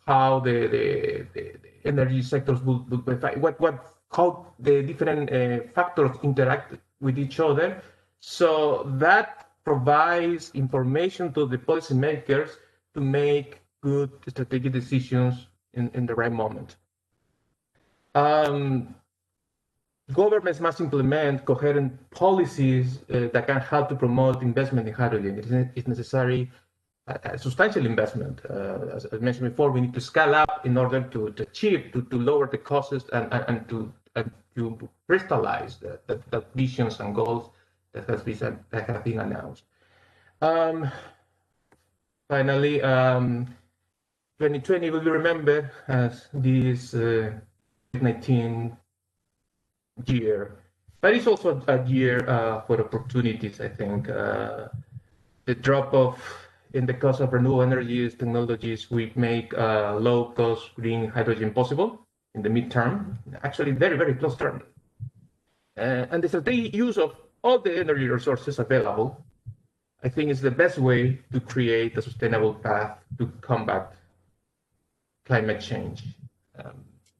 how the energy sectors will how the different factors interact with each other. So that provides information to the policymakers to make good strategic decisions in the right moment. Governments must implement coherent policies that can help to promote investment in hydrogen. It's necessary a substantial investment. As I mentioned before, we need to scale up in order to achieve, to lower the costs and to crystallize the visions and goals that have been announced. Finally, 2020 will be remembered as this COVID-19 year, but it's also a year for opportunities. I think the drop-off in the cost of renewable energies technologies will make low-cost green hydrogen possible in the midterm, actually very, very close term. And the strategic use of all the energy resources available, I think, is the best way to create a sustainable path to combat climate change.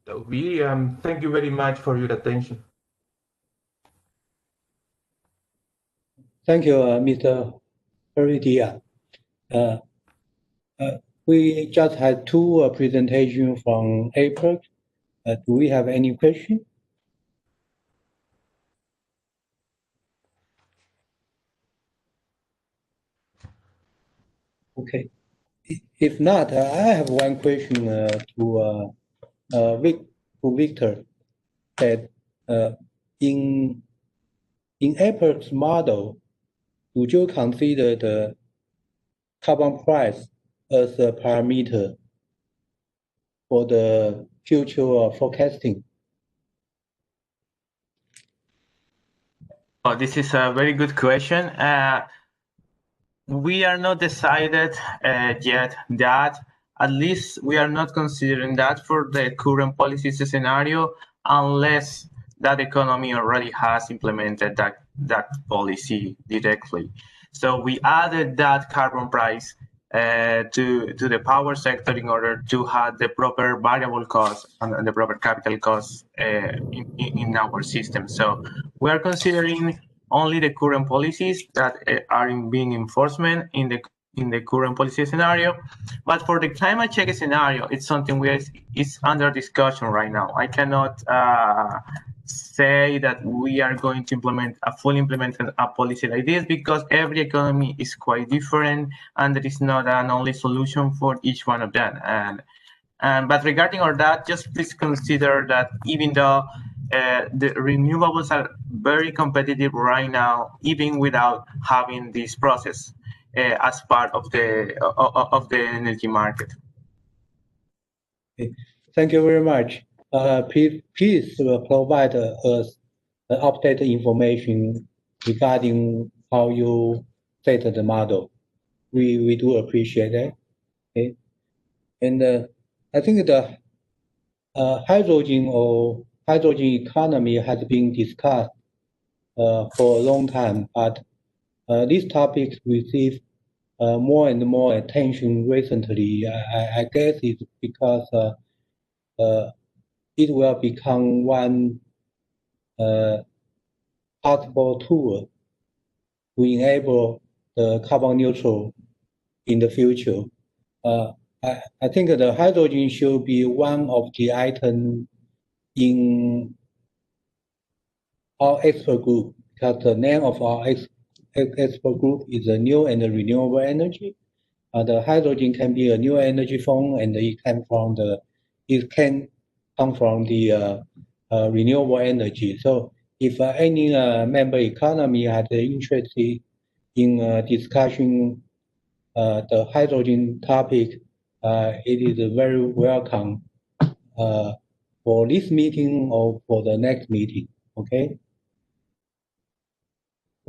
So we thank you very much for your attention. Thank you, Mr. Heredia. We just had two presentations from APEC. Do we have any question? Okay. If not, I have one question to Victor. That in APEC's model, would you consider the carbon price as a parameter for the future forecasting? Oh, this is a very good question. We are not decided yet that, at least we are not considering that for the current policy scenario, unless that economy already has implemented that policy directly. So we added that carbon price to the power sector in order to have the proper variable cost and the proper capital cost in our system. So we are considering only the current policies that are being enforcement in the in the current policy scenario. But for the climate check scenario, it's something is under discussion right now. I cannot say that we are going to fully implement a policy like this, because every economy is quite different and there is not an only solution for each one of them. But regarding all that, just please consider that even though the renewables are very competitive right now, even without having this process as part of the energy market. Okay. Thank you very much. Please provide us updated information regarding how you set the model. We do appreciate that. Okay. And I think the hydrogen or hydrogen economy has been discussed for a long time, but this topic receives more and more attention recently. I guess it's because it will become one possible tool to enable the carbon neutral in the future. I think the hydrogen should be one of the items in our expert group, because the name of our expert group is a new and renewable energy. The hydrogen can be a new energy form, and it can come from the renewable energy. So if any member economy has interest in discussing the hydrogen topic, it is very welcome for this meeting or for the next meeting. Okay.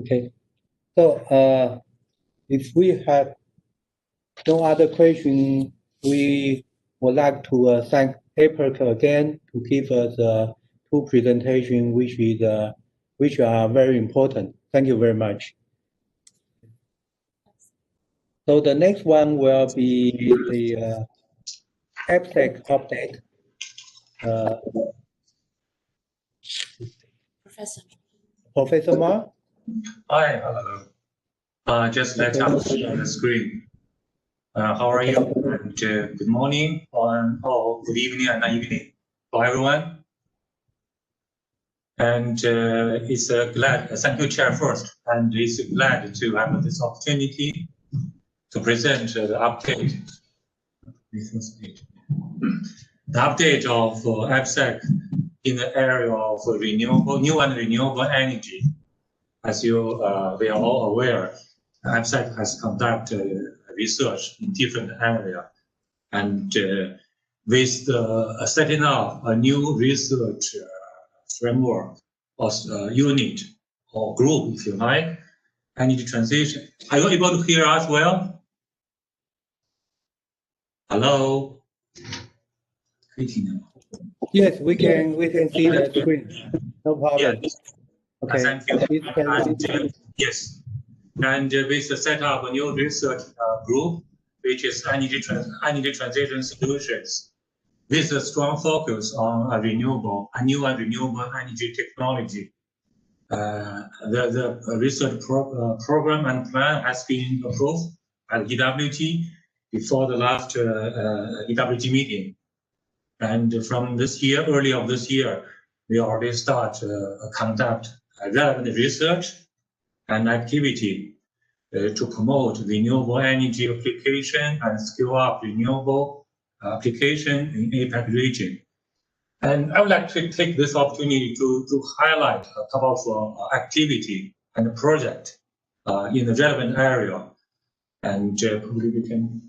Okay. So if we have no other question, we would like to thank APEC again to give us two presentations, which are very important. Thank you very much. So the next one will be the APEC update. Professor Ma? Hi, just let us share the screen. How are you? And good morning, or good evening and evening for everyone. And it's thank you, Chair, first. And it's glad to have this opportunity to present the update. The update of APEC in the area of new and renewable energy. As we are all aware, APEC has conducted research in different areas, and with the setting up a new research framework or unit or group, if you like, energy transition. Are you able to hear us well? Hello? Yes, we can see the screen. No problem. Yes. Okay. Thank you. Yes. And with the set up a new research group, which is energy transition solutions, with a strong focus on a new and renewable energy technology. The research program and plan has been approved by the EWG before the last EWG meeting. And from this year, early of this year, we already start conduct relevant research and activity to promote renewable energy application and scale up renewable application in APEC region. And I would like to take this opportunity to highlight a couple of activity and project in the relevant area. And probably we can,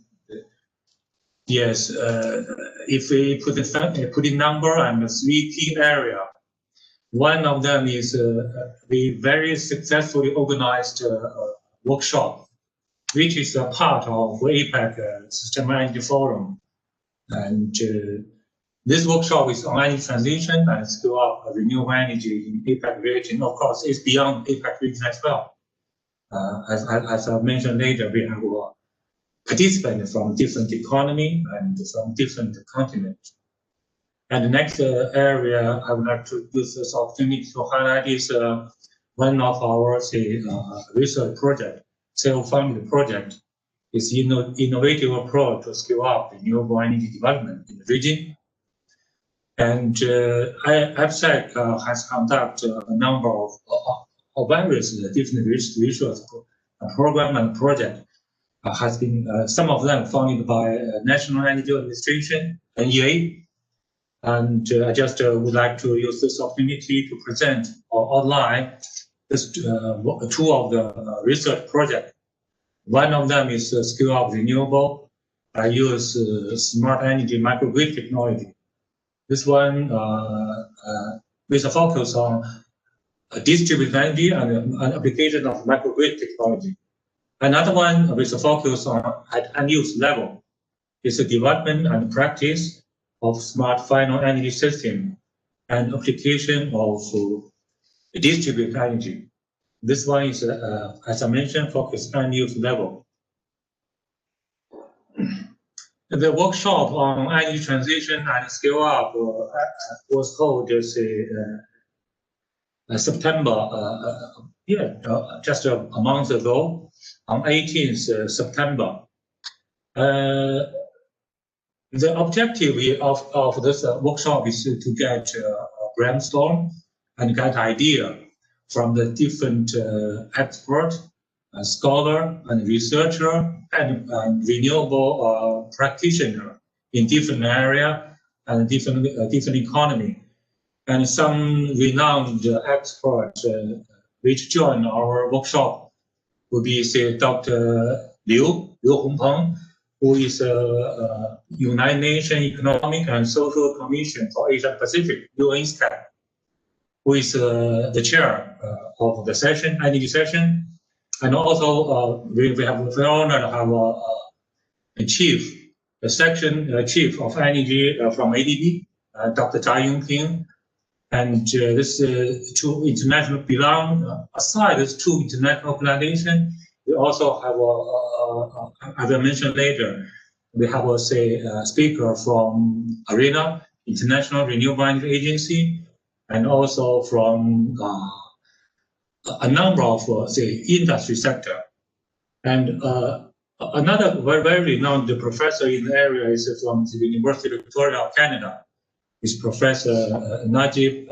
yes, if we put in number and 3 key area. One of them is we very successfully organized a workshop, which is a part of APEC System Energy Forum. And this workshop is on energy transition and scale up renewable energy in APEC region. Of course, it's beyond APEC region as well. As I mentioned later, we have participants from different economy and from different continents. And the next area I would like to use this opportunity to highlight is one of our research project, self-funded project, its innovative approach to scale up renewable energy development in the region. And APEC has conducted a number of various different research program and project. Has been some of them funded by National Energy Administration (NEA), and I just would like to use this opportunity to present or outline this two of the research projects. One of them is scale up renewable. I use smart energy microgrid technology. This one with a focus on distributed energy and application of microgrid technology. Another one with a focus on at end-use level is the development and practice of smart final energy system and application of distributed energy. This one is, as I mentioned, focused on end-use level. The workshop on energy transition and scale up was held September, just a month ago, on 18th September. The objective of this workshop is to get a brainstorm and get idea from the different expert, scholar, and researcher, and renewable practitioner in different area and different economy. And some renowned experts which join our workshop will be, say, Dr. Liu Hongpeng, who is United Nations Economic and Social Commission for Asia Pacific, UNSCAP, who is the chair of the session, energy session. And also we have the honor to have the section chief of energy from ADB, Dr. Zhai Yongping. And this two international aside these two international organizations, we also have as I mentioned later, we have a speaker from ARENA, International Renewable Energy Agency, and also from a number of industry sector. And another very renowned professor in the area is from the University of Victoria of Canada. Is Professor Najib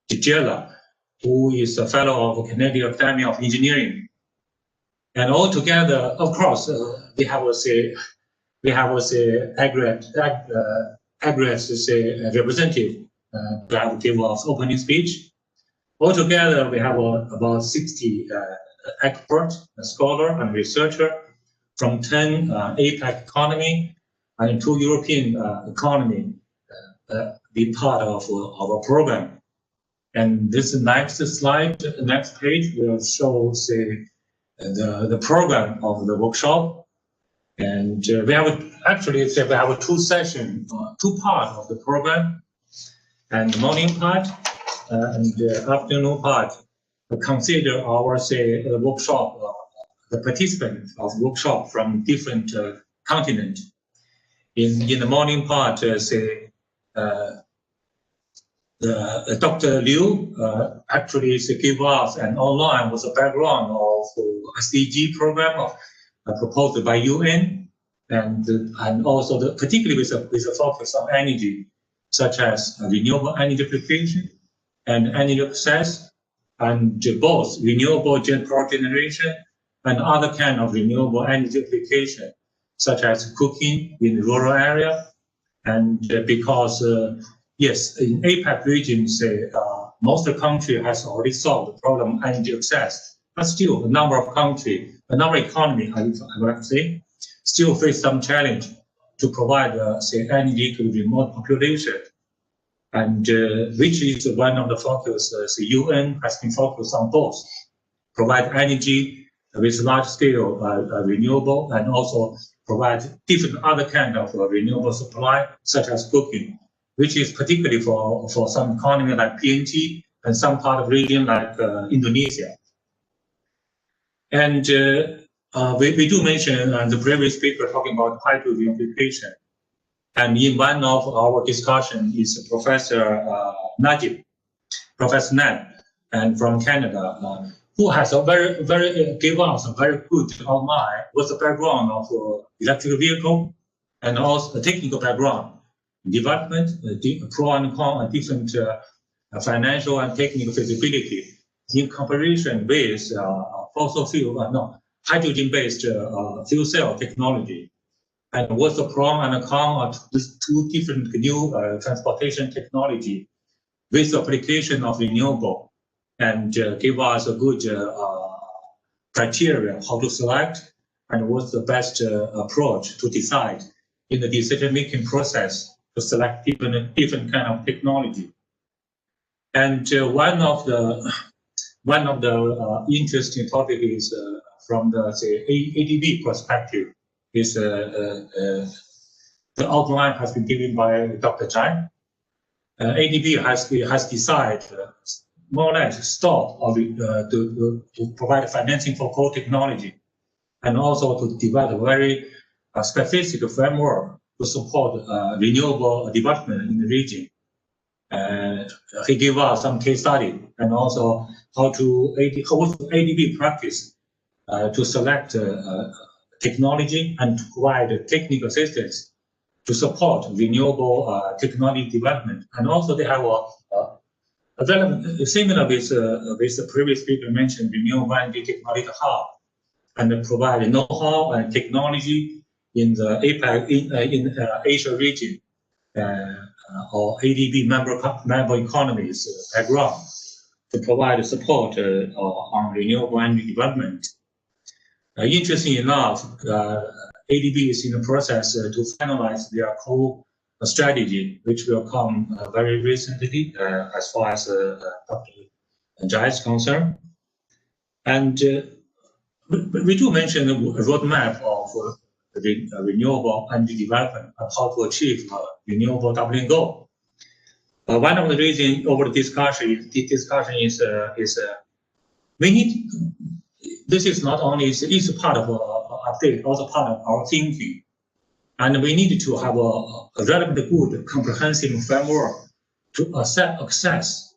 Tijela, who is a fellow of the Canadian Academy of Engineering. And altogether, of course, we have EGNRET representative that give us opening speech. Altogether, we have about 60 experts, scholar, and researcher from 10 APEC economy and 2 European economy. Be part of our program. And this next slide, next page will show the program of the workshop. And we have we have 2 sessions, 2 parts of the program. And the morning part and the afternoon part consider our workshop, the participants of workshop from different continents. In the morning part, Dr. Liu actually gave us an online was a background of SDG program proposed by UN, and also particularly with a focus on energy, such as renewable energy application and energy access, and both renewable power generation and other kind of renewable energy application, such as cooking in rural area. And because yes, in APEC region, most of the country has already solved the problem of energy access, but still a number of countries, a number of economy, I would like to say, still face some challenge to provide energy to the remote population, and which is one of the focus. The UN has been focused on both, provide energy with large scale renewable, and also provide different other kind of renewable supply, such as cooking, which is particularly for some economy like PNG and some part of region like Indonesia. And we do mention the previous speaker talking about hydrogen application. And in one of our discussion is Professor Najib, Professor Nab, and from Canada, who has a very gave us a very good outline what's the background of electric vehicle and also the technical background, development, pro and con, and different financial and technical feasibility in comparison with fossil fuel, hydrogen-based fuel cell technology. And what's the pro and con of these two different new transportation technology with application of renewable, and give us a good criteria how to select and what's the best approach to decide in the decision-making process to select different kind of technology. And one of the interesting topic is from the ADB perspective is the outline has been given by Dr. Zhang. ADB has decided more or less stop or to provide financing for core technology, and also to develop a very specific framework to support renewable development in the region. He gave us some case study and also how ADB practice to select technology and to provide technical assistance to support renewable technology development. And also they have a very similar with the previous speaker mentioned renewable energy technology hub, and provide know-how and technology in the APEC in Asia region or ADB member economies background to provide support on renewable energy development. Interesting enough, ADB is in the process to finalize their core strategy, which will come very recently as far as Dr. Jai is concerned. And we do mention a roadmap of renewable energy development and how to achieve renewable doubling goal. One of the reasons over the discussion is we need. This is not only is part of our update, also part of our thinking, and we need to have a relatively good comprehensive framework to assess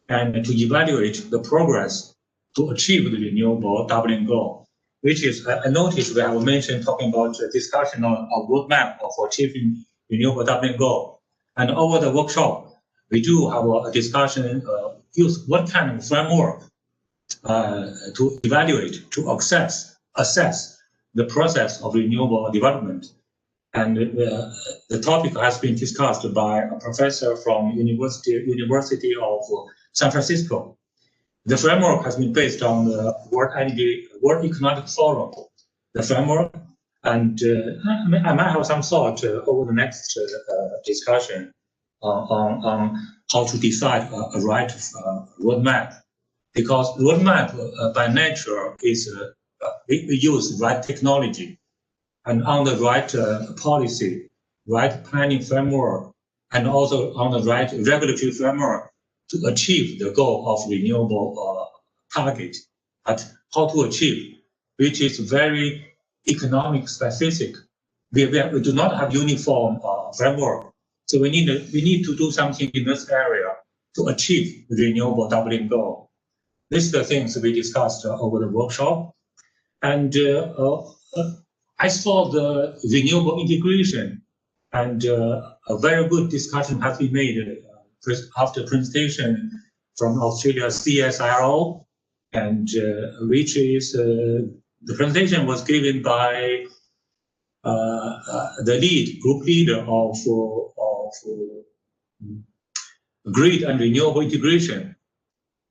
and to evaluate the progress to achieve the renewable doubling goal, which is I noticed we have mentioned talking about discussion on a roadmap of achieving renewable doubling goal, and over the workshop we do have a discussion use what kind of framework to evaluate, to assess the process of renewable development. And the topic has been discussed by a professor from University of San Francisco. The framework has been based on the World Economic Forum, the framework, and I might have some thought over the next discussion on how to decide a right roadmap. Because roadmap by nature is we use right technology and on the right policy, right planning framework, and also on the right regulatory framework to achieve the goal of renewable target. But how to achieve, which is very economic specific. We do not have uniform framework, so we need to do something in this area to achieve the renewable doubling goal. These are the things we discussed over the workshop. And I saw the renewable integration, and a very good discussion has been made after presentation from Australia's CSIRO, and which is the presentation was given by the group leader of grid and renewable integration.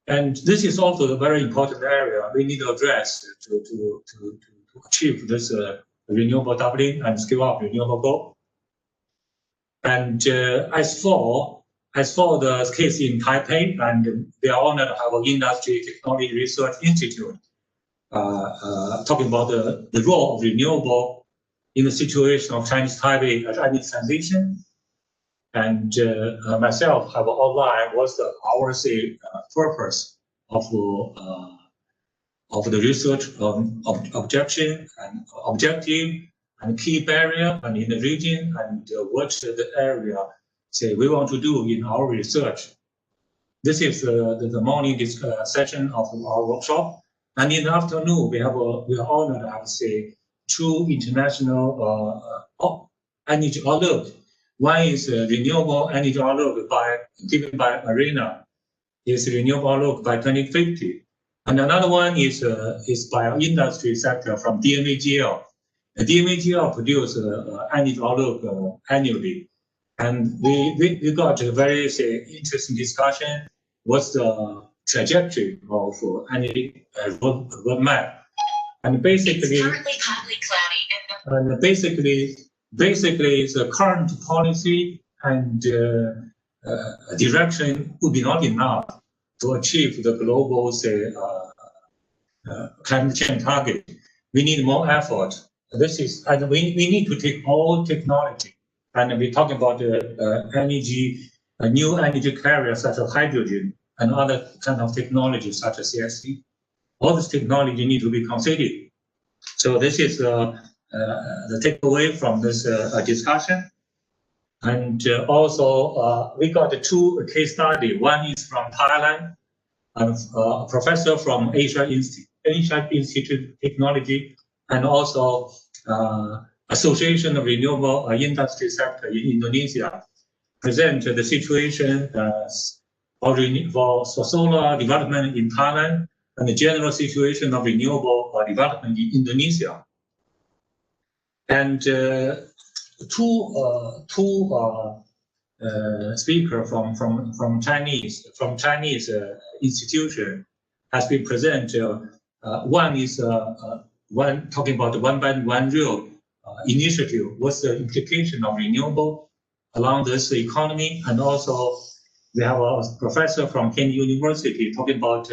And this is also a very important area we need to address to achieve this renewable doubling and scale up renewable goal. And I saw the case in Taipei, and we are honored to have an industry technology research institute talking about the role of renewable in the situation of Chinese Taipei as energy transition. And myself have outlined what's our purpose of the research objective and key barrier and in the region, and what's the area we want to do in our research. This is the morning session of our workshop, And in the afternoon, we are honored to have, say, two international energy outlook. One is renewable energy outlook given by Arena, is renewable outlook by 2050. And another one is by our industry sector from DMAGL. The DMAGL produces energy outlook annually. And we got a very, say, interesting discussion. What's the trajectory of energy roadmap? And basically, the current policy and direction would be not enough to achieve the global, say, climate change target. We need more effort. And we need to take all technology. And we're talking about energy, new energy carriers such as hydrogen and other kind of technologies such as CSC. All this technology need to be considered. So this is the takeaway from this discussion. And also, we got two case studies. One is from Thailand, a professor from Asia Institute of Technology, and also Association of Renewable Industry Sector in Indonesia, present the situation for solar development in Thailand and the general situation of renewable development in Indonesia. And two speakers from Chinese institution has been present. One is one talking about the One Belt One Road initiative. What's the implication of renewable along this economy? And also, we have a professor from Kent University talking about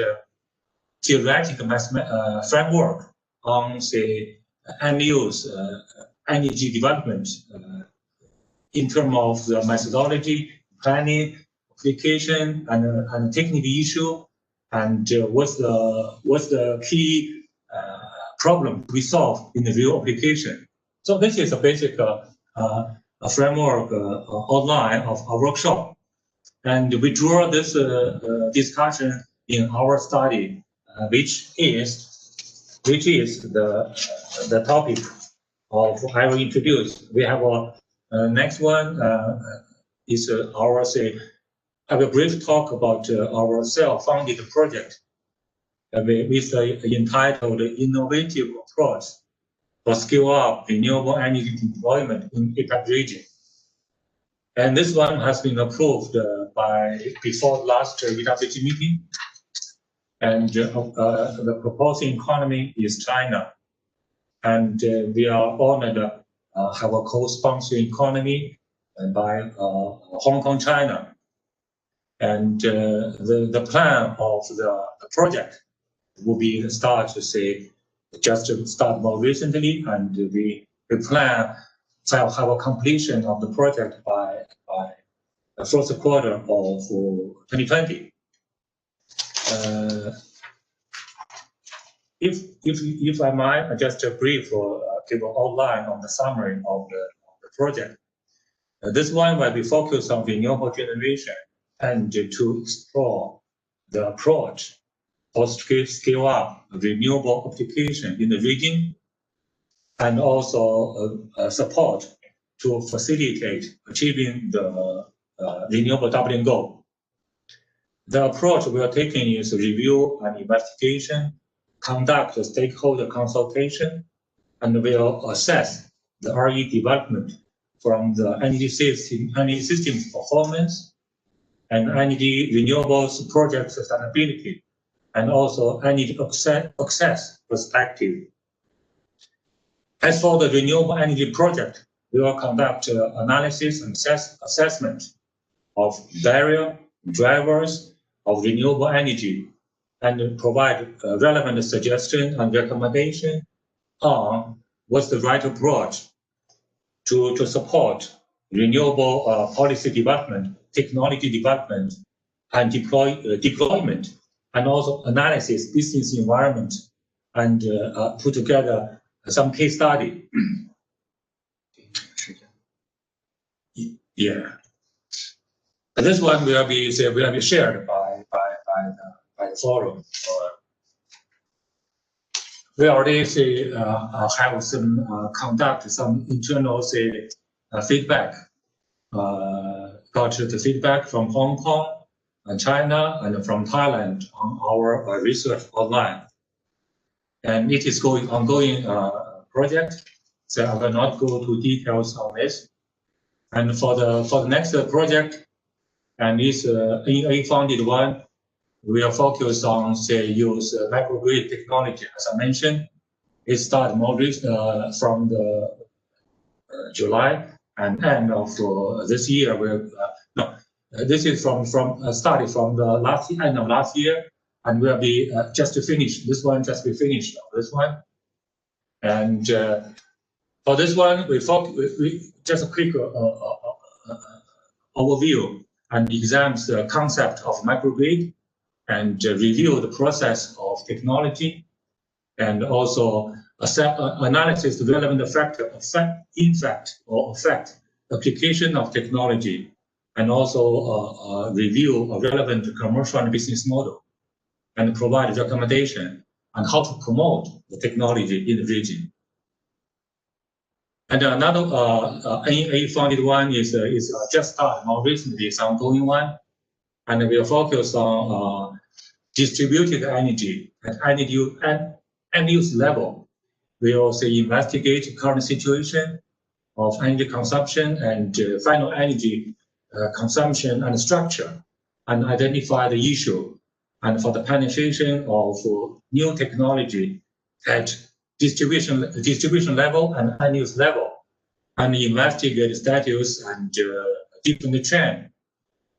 theoretical framework on, say, end-use energy development in terms of the methodology, planning, application, and technical issue, and what's the key problem we solve in the real application. So this is a basic a framework outline of our workshop, and we draw this discussion in our study, which is the topic of I will introduce. We have a next one is our, say, I will brief talk about our self-funded project with entitled Innovative Approach for Scale Up Renewable Energy Deployment in APEC region. And this one has been approved before last EWG meeting. And the proposing economy is China. And we are honored to have a co-sponsoring economy by Hong Kong, China. And the plan of the project will be just to start more recently, and we plan to have a completion of the project by the first quarter of 2020. If I might, just a brief give an outline on the summary of the project. This one will be focused on renewable generation and to explore the approach for scale up renewable application in the region, and also support to facilitate achieving the renewable doubling goal. The approach we are taking is review and investigation, conduct a stakeholder consultation, and will assess the RE development from the energy systems performance and energy renewables project sustainability, and also energy access perspective. As for the renewable energy project, we will conduct analysis and assessment of barrier drivers of renewable energy, and provide relevant suggestion and recommendation on what's the right approach to support renewable policy development, technology development, and deployment, and also analysis business environment, and put together some case study. Yeah, this one will be shared by the forum. we already say have some conduct some internal feedback. Got the feedback from Hong Kong and China and from Thailand on our research online, and it is ongoing project. So I will not go to details on this. And for the next project, and this EA funded one, we are focused on use microgrid technology. As I mentioned, it started more from the July and end of this year. This is started from the end of last year, and will be just to finish this one. Just be finished on this one, and for this one, we just a quick overview and examines the concept of microgrid and review the process of technology, and also analysis the relevant factor affect application of technology, and also review a relevant commercial and business model, and provide recommendation on how to promote the technology in the region. And another NEA funded one is just started more recently, it's ongoing one, and we are focused on distributed energy at end use level. We also investigate current situation of energy consumption and final energy consumption and structure, and identify the issue, and for the penetration of new technology at distribution level and end use level, and investigate the status and deepen the trend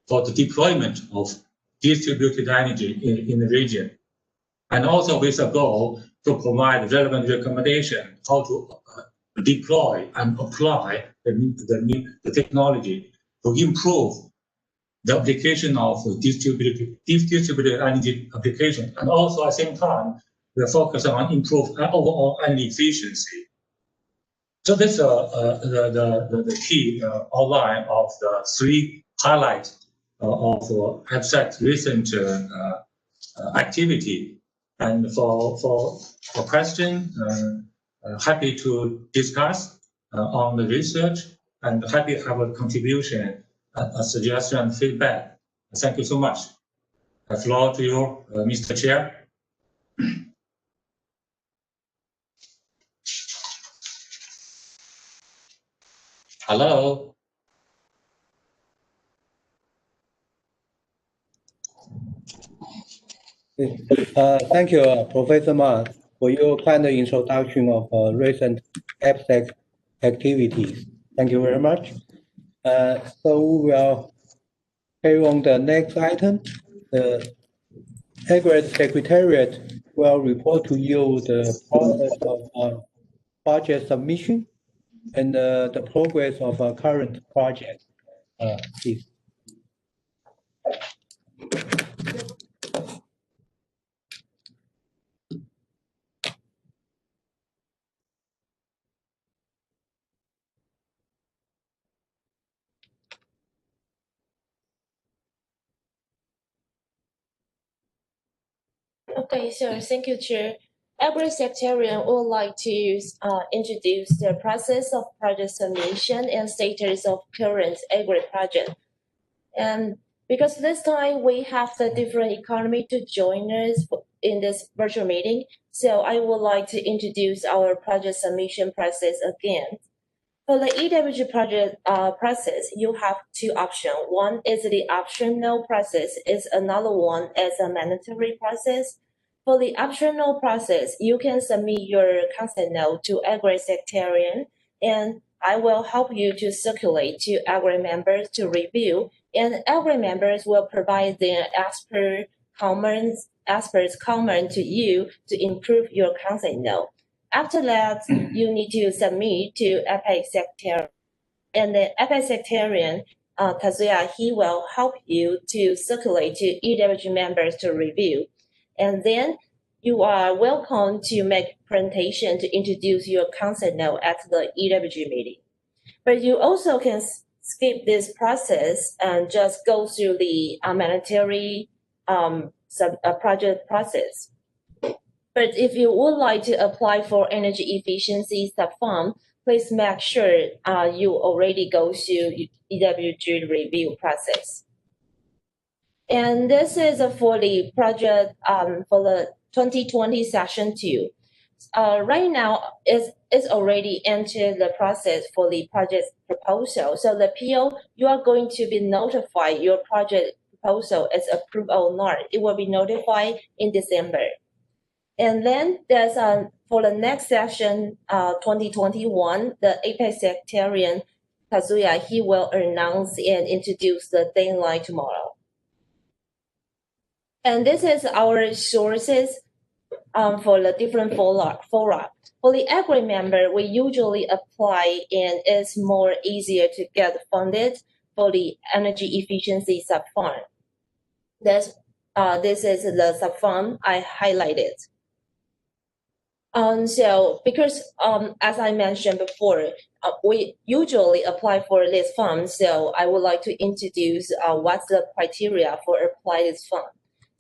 for the deployment of distributed energy in the region, and also with a goal to provide relevant recommendation how to deploy and apply the technology to improve the application of distributed energy application, and also at the same time we are focused on improve overall energy efficiency. So this is the key outline of the three highlights of APEC recent activity. And for question, happy to discuss on the research, and happy to have a contribution, a suggestion, feedback. Thank you so much. The floor to you, Mr. Chair. Hello. Thank you, Professor Ma, for your kind introduction of recent APEC activities. Thank you very much. So we will carry on the next item. The EGNRET Secretariat will report to you the process of project submission and the progress of our current project. Please. Okay, so thank you, Chair. EGNRET Secretariat would like to introduce the process of project submission and status of current EGNRET project. And because this time we have the different economy to join us in this virtual meeting, so I would like to introduce our project submission process again. For the EWG project process, you have two options. One is the optional process, is another one as a mandatory process. For the optional process, you can submit your consent note to EGNRET Secretariat, and I will help you to circulate to EGNRET members to review, and EGNRET members will provide their experts' comment to you to improve your consent note. After that, you need to submit to APEC Secretariat, and the APEC Secretariat, Kazuya, he will help you to circulate to EWG members to review. And then you are welcome to make presentation to introduce your consent note at the EWG meeting. But you also can skip this process and just go through the mandatory project process. But if you would like to apply for energy efficiency sub-fund, please make sure you already go through EWG review process. And this is for the project for the 2020 session 2. Right now, it's already entered the process for the project proposal. So the PO, you are going to be notified your project proposal is approved or not. It will be notified in December. And then there's for the next session, 2021, the APEC Secretarian, Kazuya, he will announce and introduce the deadline tomorrow. And this is our sources for the different fora. For the AGRI member, we usually apply and it's more easier to get funded for the energy efficiency sub-fund. This is the sub-fund I highlighted. So because as I mentioned before, we usually apply for this fund. So I would like to introduce what's the criteria for apply this fund.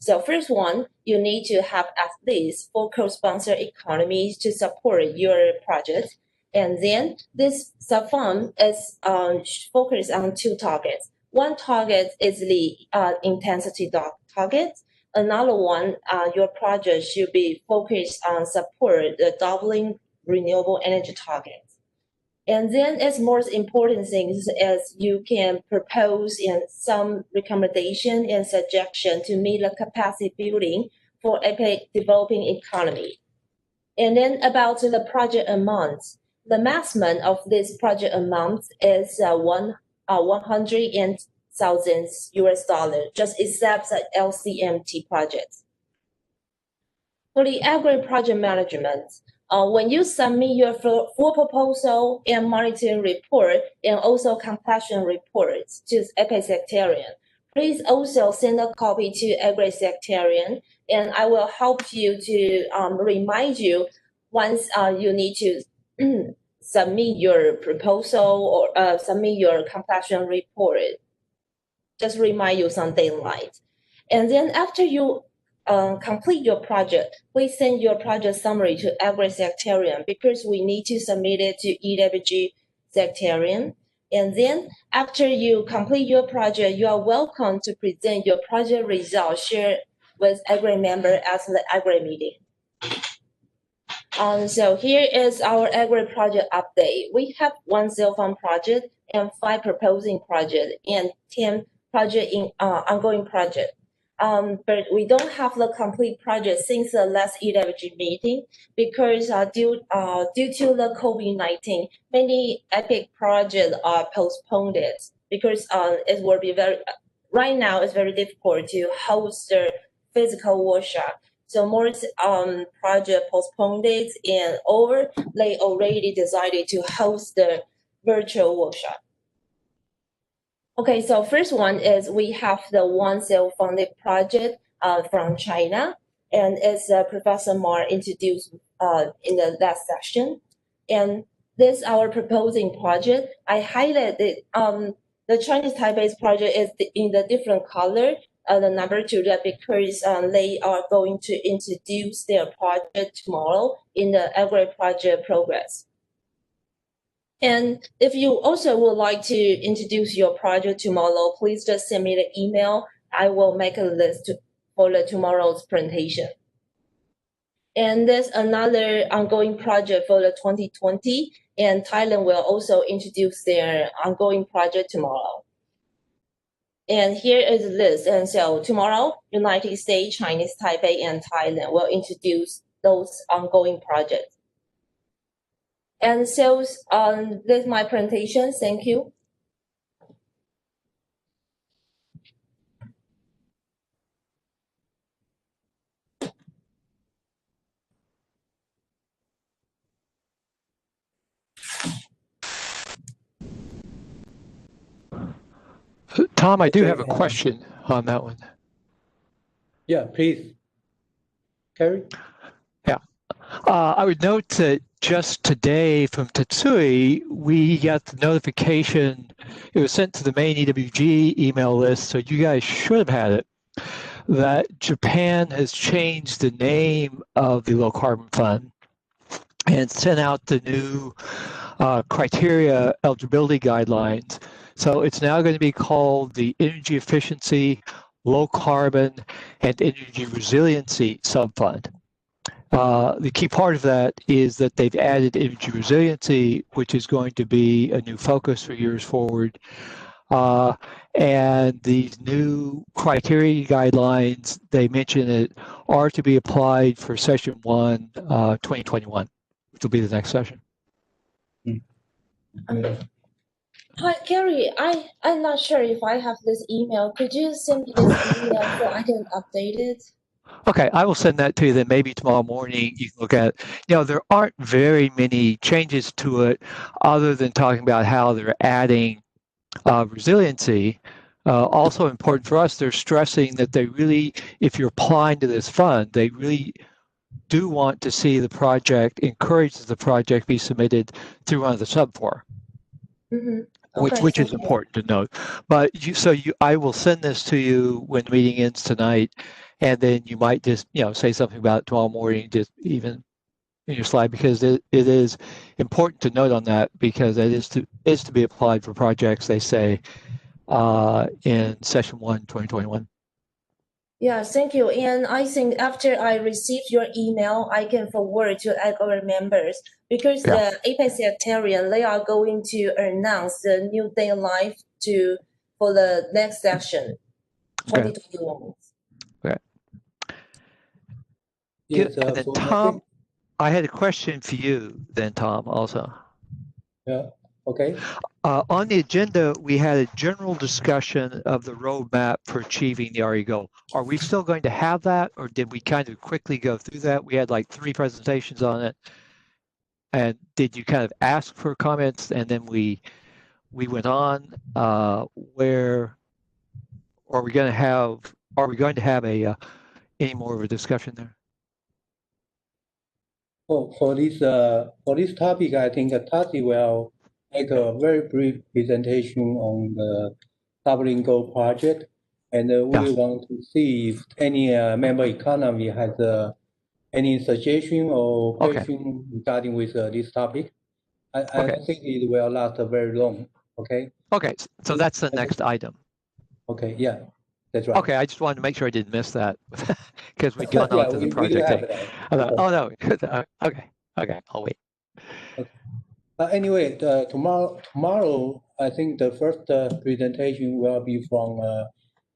So first one, you need to have at least 4 co-sponsor economies to support your project. And then this sub-fund is focused on 2 targets. One target is the intensity target. Another one, your project should be focused on support the doubling renewable energy targets. And then as most important things is you can propose in some recommendation and suggestion to meet the capacity building for APEC developing economy. And then about the project amount, the maximum of this project amount is $100,000 US, just except the LCMT projects. For the AGRI project management, when you submit your full proposal and monitoring report and also completion reports to APEC Secretarian, please also send a copy to AGRI Secretarian, and I will help you to remind you once you need to submit your proposal or submit your completion report. Just remind you something like. And then after you complete your project, please send your project summary to AGRI Secretarian because we need to submit it to EWG Secretarian. And then after you complete your project, you are welcome to present your project results shared with AGRI member at the AGRI meeting. So here is our AGRI project update. We have 1 self-fund project and 5 proposing projects and 10 project in ongoing project. But we don't have the complete project since the last EWG meeting because due to the COVID-19, many APEC projects are postponed because it will be right now it's very difficult to host the physical workshop. So more project postponed and or they already decided to host the virtual workshop. Okay, so first one is we have the 1 self-funded project from China, and as Professor Ma introduced in the last session. And this our proposing project. I highlighted the Chinese Taipei's project is in the different color, the number 2, that because they are going to introduce their project tomorrow in the AGRI project progress. And if you also would like to introduce your project tomorrow, please just send me the email. I will make a list for the tomorrow's presentation. And there's another ongoing project for the 2020, and Thailand will also introduce their ongoing project tomorrow. And here is the list. And so tomorrow, United States, Chinese Taipei, and Thailand will introduce those ongoing projects. And so this is my presentation. Thank you. Tom, I do have a question on that one. Yeah, please. Carrie? Yeah. I would note that just today from Tetsui, we got the notification. It was sent to the main EWG email list, so you guys should have had it. that Japan has changed the name of the low carbon fund and sent out the new criteria eligibility guidelines. So it's now going to be called the Energy Efficiency, Low Carbon, and Energy Resiliency Subfund. The key part of that is that they've added energy resiliency, which is going to be a new focus for years forward. And these new criteria guidelines, they mention it, are to be applied for session 1, 2021, which will be the next session. Hi, Carrie. I'm not sure if I have this email. Could you send me this email so I can update it? Okay, I will send that to you then maybe tomorrow morning. You can look at it. You know, there aren't very many changes to it other than talking about how they're adding resiliency. Also important for us, they're stressing that they really, if you're applying to this fund, they really do want to see the project, encourage the project be submitted through one of the sub-4. Mm-hmm. Which is important to note. But I will send this to you when the meeting ends tonight, and then you might just say something about it tomorrow morning, just even in your slide, because it is important to note on that, because it is to be applied for projects, they say, in session 1, 2021. Yeah, thank you. And I think after I receive your email, I can forward to our members, because the APEC secretariat, they are going to announce the new deadline for the next session, 2021. Okay. Yes, and then Tom, I had a question for you then, Tom, also. Yeah, okay. On the agenda, we had a general discussion of the roadmap for achieving the RE goal. Are we still going to have that, or did we kind of quickly go through that? We had like 3 presentations on it. And did you kind of ask for comments and then we went on? Where are we going to have any more of a discussion there? Oh, for this topic, I think Tati will make a very brief presentation on the doubling goal project, and we want to see if any member economy has any suggestion or question regarding with this topic. I don't think it will last very long. Okay. Okay, so that's the next item. Okay. Yeah, that's right. Okay, I just wanted to make sure I didn't miss that because we gone on to the project thing. Oh no. Okay, I'll wait. Okay. Anyway, tomorrow, I think the first presentation will be from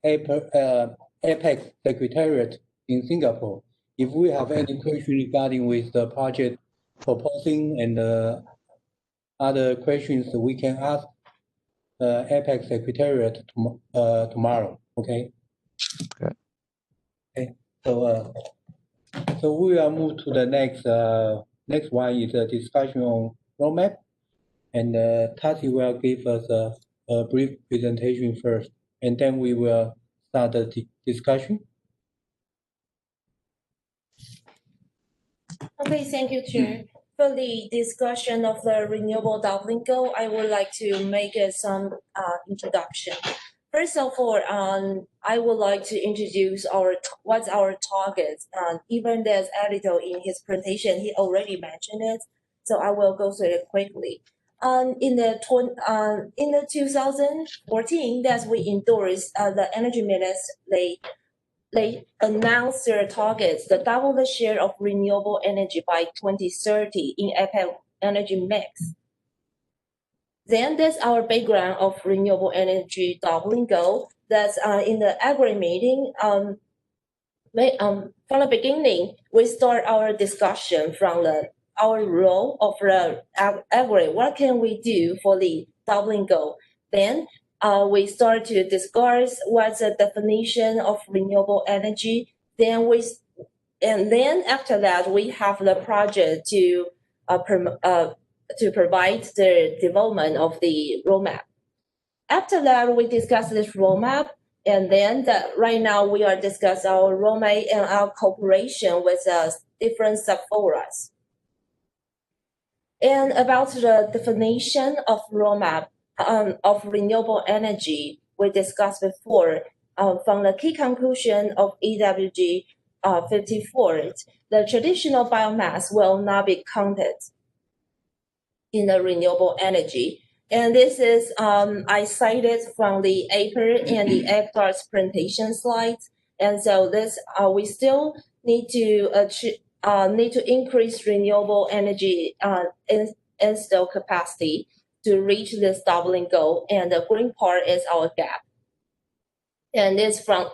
APEC Secretariat in Singapore. If we have any question regarding with the project proposing and other questions, we can ask APEC Secretariat tomorrow. Okay. Okay. So we will move to the next one is a discussion on roadmap, and Tati will give us a brief presentation first, and then we will start the discussion. Okay, thank you, Chair. For the discussion of the renewable doubling goal, I would like to make some introduction. First of all, I would like to introduce what's our targets. Even there's editor in his presentation, he already mentioned it, so I will go through it quickly. In the 2014, that we endorsed the energy minister, they announced their targets to double the share of renewable energy by 2030 in APEC energy mix. Then that's our background of renewable energy doubling goal. That's in the AGNRET meeting. From the beginning, we start our discussion from our role of the AGNRET. What can we do for the doubling goal? Then we start to discuss what's the definition of renewable energy. Then after that, we have the project to provide the development of the roadmap. After that, we discuss this roadmap, and then right now we are discussing our roadmap and our cooperation with different sub-forums. And about the definition of roadmap of renewable energy, we discussed before. from the key conclusion of EWG 54, the traditional biomass will not be counted in the renewable energy. And this is, I cited from the APEC and the EGNRET presentation slides. And so this, we still need to increase renewable energy install capacity to reach this doubling goal. And the green part is our gap. And this from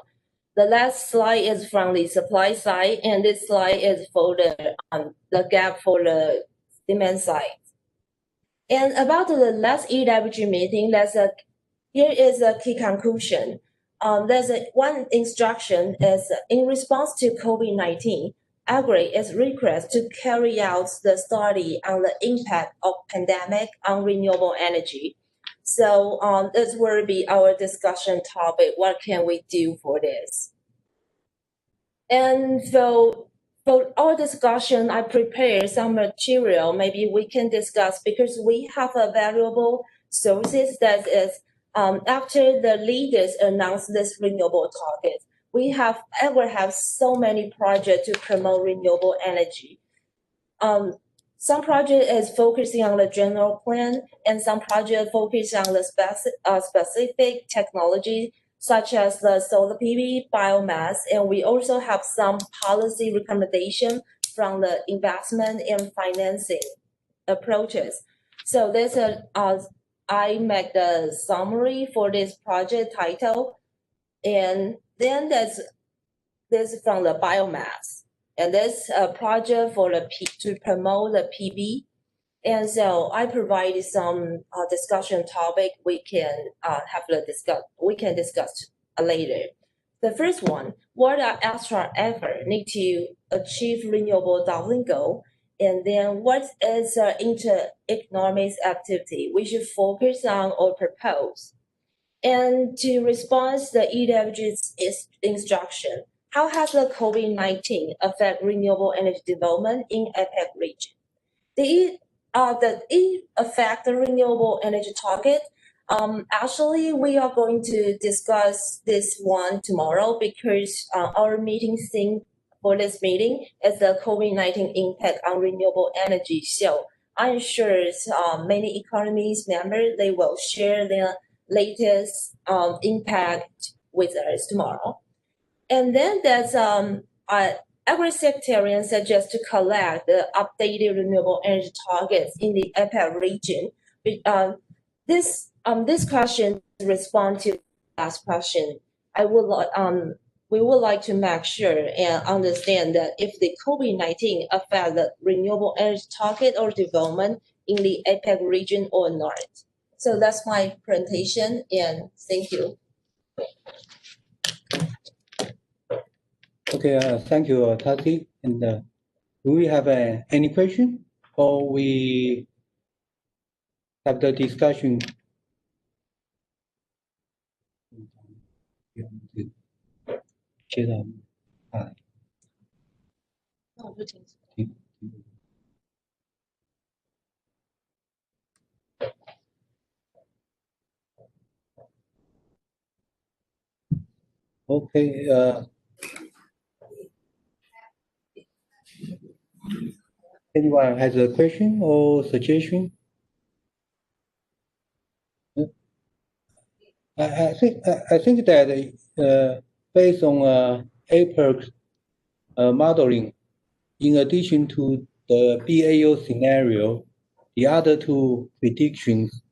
the last slide is from the supply side, and this slide is for the gap for the demand side. And about the last EWG meeting, here is a key conclusion. There's one instruction is in response to COVID-19, EGNRET is requested to carry out the study on the impact of pandemic on renewable energy. So this will be our discussion topic. What can we do for this? And so for our discussion, I prepared some material. Maybe we can discuss because we have a valuable sources that is after the leaders announced this renewable target. We have so many projects to promote renewable energy. Some project is focusing on the general plan, and some project focus on the specific technology, such as the solar PV, biomass, and we also have some policy recommendation from the investment and financing approaches. So there's I make the summary for this project title, and then there's from the biomass. And this project for to promote the PV. And so I provided some discussion topic we can discuss later. The first one, what are extra effort need to achieve renewable doubling goal? And then what is inter-economic activity we should focus on or propose? And to respond to the EWG's instruction, how has the COVID-19 affect renewable energy development in APEC region? Did it affect the renewable energy target? Actually, we are going to discuss this one tomorrow because our meeting theme for this meeting is the COVID-19 impact on renewable energy. So I'm sure many economies members, they will share their latest impact with us tomorrow. And then there's Agri-Secretarian suggests to collect the updated renewable energy targets in the APEC region. This question responds to the last question. We would like to make sure and understand that if the COVID-19 affect the renewable energy target or development in the APEC region or not. So that's my presentation, and thank you. Okay, thank you, Tati. And do we have any question, or we have the discussion? Okay. Anyone has a question or suggestion? I think that based on APEC modeling, in addition to the BAO scenario, the other two predictions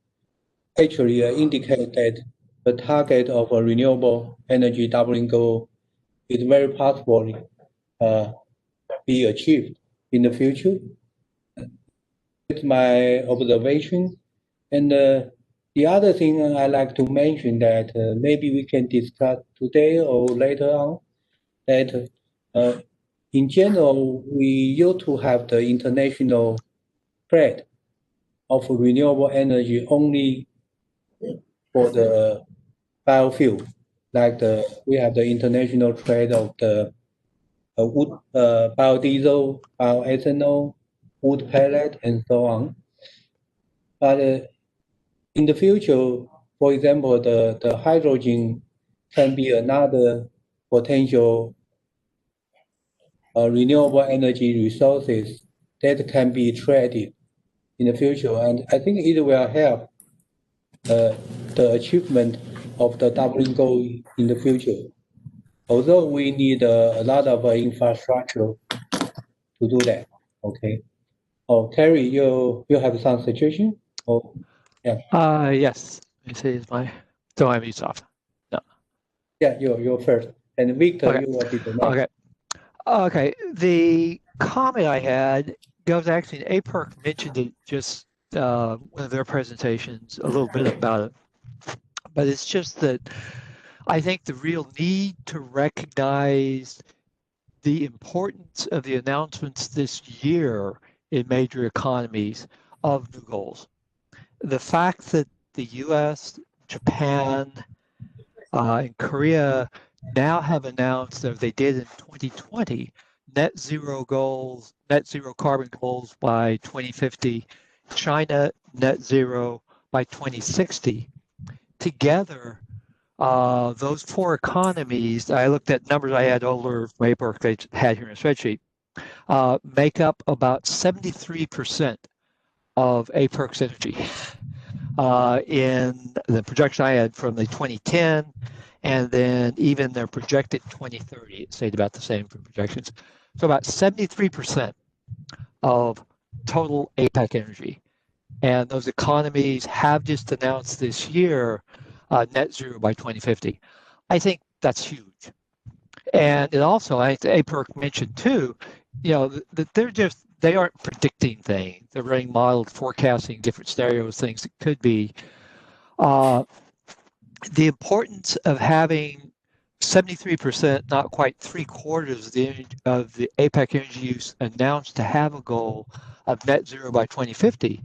actually indicate that the target of a renewable energy doubling goal is very possibly be achieved in the future. It's my observation. And the other thing I like to mention that maybe we can discuss today or later on, that in general, we used to have the international trade of renewable energy only for the biofuel, like we have the international trade of the wood, biodiesel, bioethanol, wood pellet, and so on. But in the future, for example, the hydrogen can be another potential renewable energy resources that can be traded in the future. And I think it will help the achievement of the doubling goal in the future. Although we need a lot of infrastructure to do that. Okay. Oh, Carrie, you have some suggestion? Oh, yeah. Yes. Let me see. Is my my mute's off? No. Yeah, you're first, and Victor, Okay. you will be the next. Okay. Okay. The comment I had goes actually. APEC mentioned it just one of their presentations a little bit about it, but it's just that I think the real need to recognize the importance of the announcements this year in major economies of new goals. The fact that the US, Japan, and Korea now have announced, as they did in 2020, net zero goals, net zero carbon goals by 2050, China net zero by 2060. Together, those four economies, I looked at numbers I had older from APEC they had here in a spreadsheet, make up about 73% of APEC's energy. In the projection I had from the 2010, and then even their projected 2030, it stayed about the same for projections. So about 73% of total APEC energy. And those economies have just announced this year net zero by 2050. I think that's huge. And it also, I think APEC mentioned too, that they aren't predicting things. They're running modeled forecasting different scenarios, things that could be. The importance of having 73%, not quite 3/4 of the APEC energy use announced to have a goal of net zero by 2050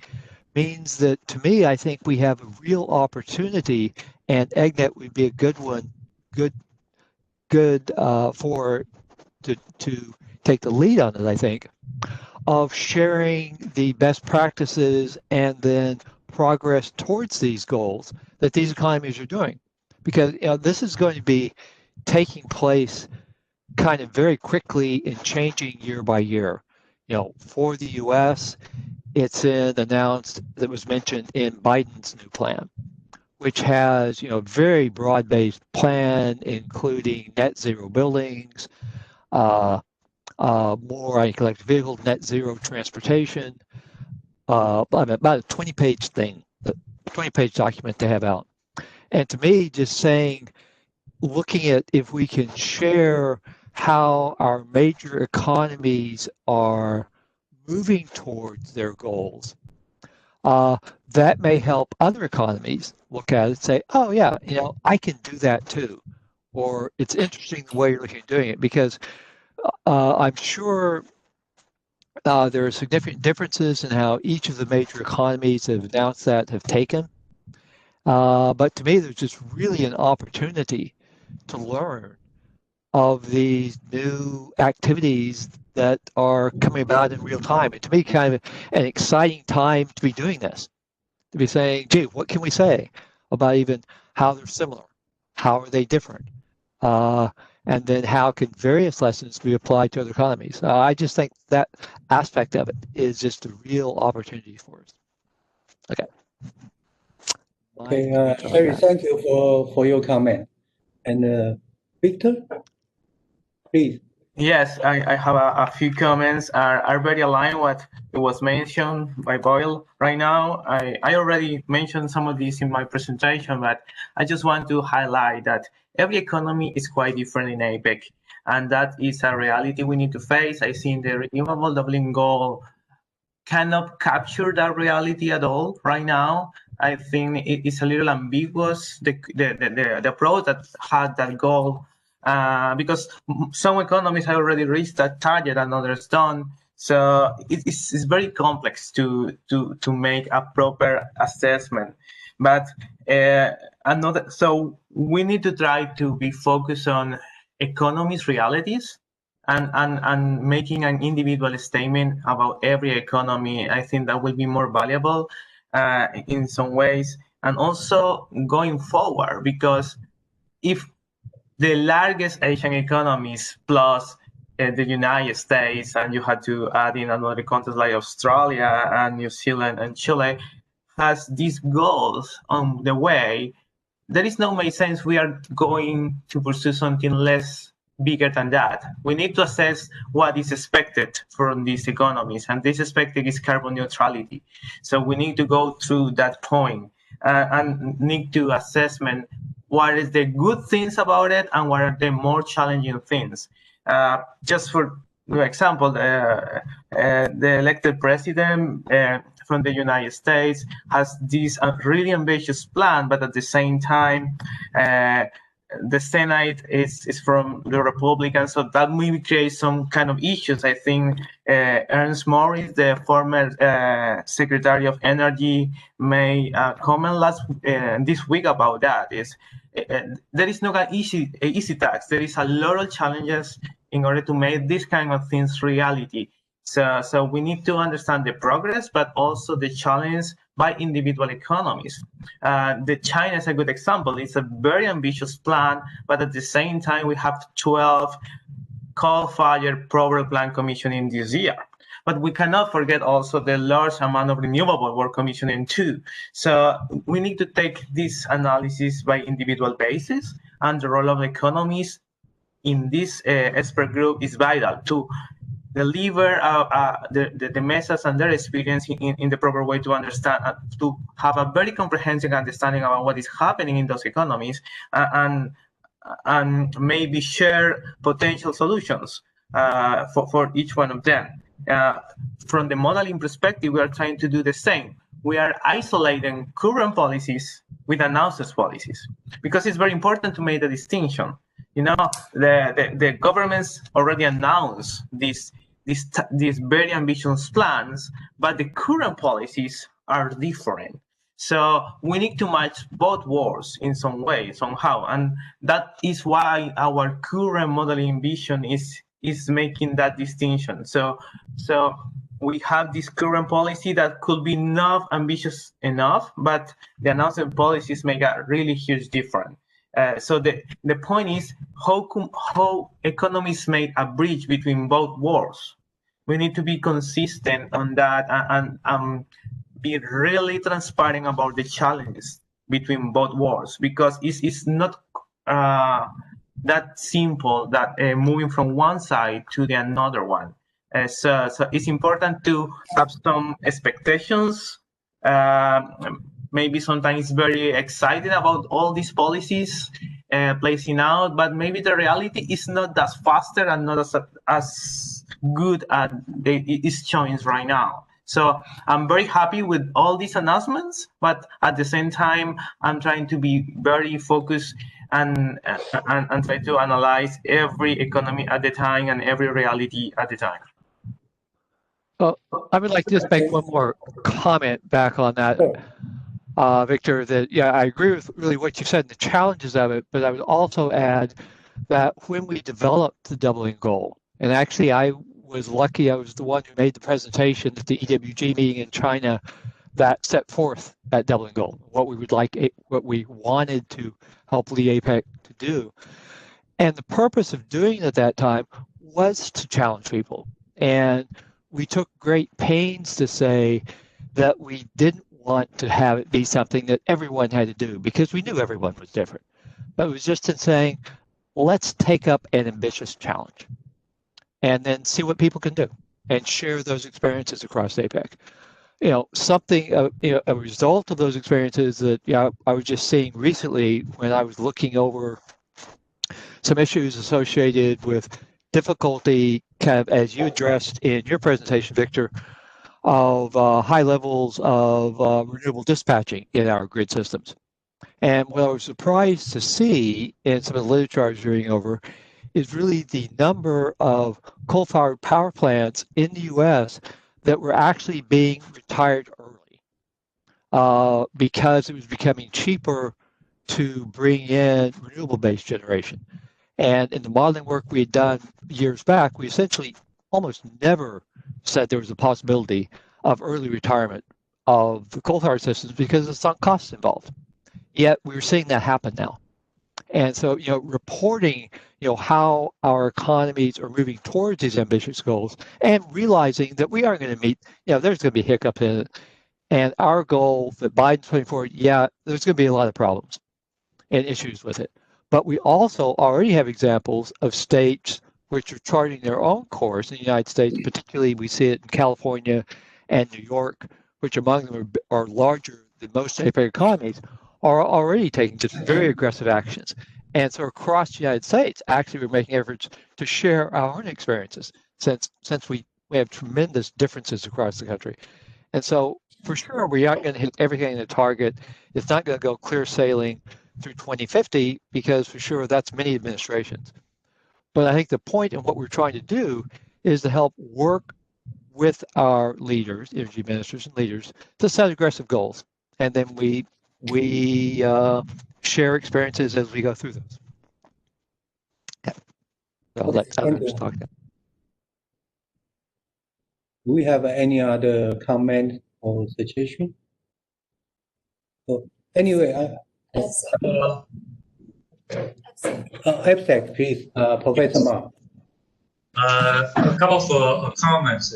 means that, to me, I think we have a real opportunity, and EGNET would be a good one, for to take the lead on it, I think, of sharing the best practices and then progress towards these goals that these economies are doing. Because this is going to be taking place kind of very quickly and changing year by year. For the US, it's announced that was mentioned in Biden's new plan, which has very broad-based plan, including net zero buildings, more electric vehicles, net zero transportation, about a 20-page thing, a 20-page document to have out. And to me, just saying, looking at if we can share how our major economies are moving towards their goals, that may help other economies look at it and say, oh yeah, I can do that too. Or it's interesting the way you're looking at doing it, because I'm sure there are significant differences in how each of the major economies have announced that have taken. But to me, there's just really an opportunity to learn of these new activities that are coming about in real time. And to me, kind of an exciting time to be doing this, to be saying, gee, what can we say about even how they're similar? How are they different? And then how can various lessons be applied to other economies? I just think that aspect of it is just a real opportunity for us. Okay. Okay, Harry, thank you for your comment. And Victor, please. Yes, I have a few comments are very aligned what was mentioned by Boyle right now. I already mentioned some of these in my presentation, but I just want to highlight that every economy is quite different in APEC, and that is a reality we need to face. I think the renewable doubling goal cannot capture that reality at all right now. I think it is a little ambiguous, the approach that had that goal, because some economies have already reached that target and others don't. So it's very complex to make a proper assessment. But so we need to try to be focused on economies' realities, and making an individual statement about every economy. I think that will be more valuable in some ways, and also going forward, because if the largest Asian economies plus the United States, and you had to add in another countries like Australia and New Zealand and Chile, has these goals on the way. There is no make sense we are going to pursue something less bigger than that. We need to assess what is expected from these economies, and this expected is carbon neutrality. So we need to go through that point and need to assessment what is the good things about it and what are the more challenging things. Just for example, the elected president from the United States has this really ambitious plan, but at the same time, the Senate is from the Republicans, so that may create some kind of issues. I think Ernst Morris, the former Secretary of Energy, may comment this week about that. There is not an easy task. There is a lot of challenges in order to make these kind of things reality. So we need to understand the progress, but also the challenge by individual economies. The China is a good example. It's a very ambitious plan, but at the same time, we have 12 coal-fired power plant commissioning this year. But we cannot forget also the large amount of renewable we're commissioning too. So we need to take this analysis by individual basis, and the role of economies in this expert group is vital to deliver the message and their experience in the proper way to understand, to have a very comprehensive understanding about what is happening in those economies, and maybe share potential solutions for each one of them. From the modeling perspective, we are trying to do the same. We are isolating current policies with announced policies, because it's very important to make the distinction. You know, the governments already announced these very ambitious plans, but the current policies are different. So we need to match both worlds in some way, somehow, and that is why our current modeling vision is making that distinction. So we have this current policy that could be not ambitious enough, but the announced policies make a really huge difference. So the point is how economists make a bridge between both worlds. We need to be consistent on that and be really transparent about the challenges between both worlds, because it's not that simple that moving from one side to the another one. So it's important to have some expectations. Maybe sometimes very excited about all these policies placing out, but maybe the reality is not as faster and not as good as it is showing right now. So I'm very happy with all these announcements, but at the same time, I'm trying to be very focused and try to analyze every economy at the time and every reality at the time. Well, I would like to just make one more comment back on that, Victor, that, yeah, I agree with really what you said, the challenges of it, but I would also add that when we developed the doubling goal, and actually I was lucky, I was the one who made the presentation at the EWG meeting in China that set forth that doubling goal, what we would like, what we wanted to help lead APEC to do. And the purpose of doing it at that time was to challenge people. And we took great pains to say that we didn't want to have it be something that everyone had to do, because we knew everyone was different. But it was just in saying, well, let's take up an ambitious challenge and then see what people can do and share those experiences across APEC. You know, something, a result of those experiences that I was just seeing recently when I was looking over some issues associated with difficulty, kind of as you addressed in your presentation, Victor, of high levels of renewable dispatching in our grid systems. And what I was surprised to see in some of the literature I was reading over is really the number of coal-fired power plants in the U.S. that were actually being retired early because it was becoming cheaper to bring in renewable-based generation. And in the modeling work we had done years back, we essentially almost never said there was a possibility of early retirement of the coal-fired systems because of the sunk costs involved. Yet we're seeing that happen now. And so, reporting, how our economies are moving towards these ambitious goals and realizing that we aren't going to meet, there's going to be hiccups in it. And our goal that Biden's putting forward, there's going to be a lot of problems and issues with it. But we also already have examples of states which are charting their own course in the United States. Particularly, we see it in California and New York, which among them are larger than most APEC economies, are already taking just very aggressive actions. And so across the United States, actually, we're making efforts to share our own experiences since we have tremendous differences across the country. And so for sure, we aren't going to hit everything in the target. It's not going to go clear sailing through 2050 because for sure that's many administrations. But I think the point in what we're trying to do is to help work with our leaders, energy ministers and leaders, to set aggressive goals. And then we share experiences as we go through those. Yeah. So I'll let others talk now. Do we have any other comment or suggestion? So anyway, APEC, please, Professor Ma. A couple of comments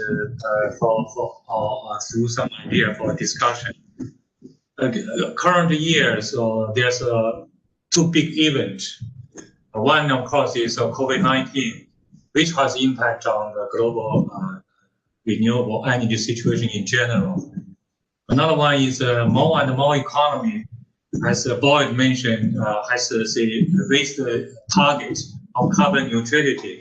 through some idea for discussion. Current year, so there's two big events. One, of course, is COVID-19, which has impact on the global renewable energy situation in general. Another one is more and more economy, as Boyd mentioned, has raised the target of carbon neutrality.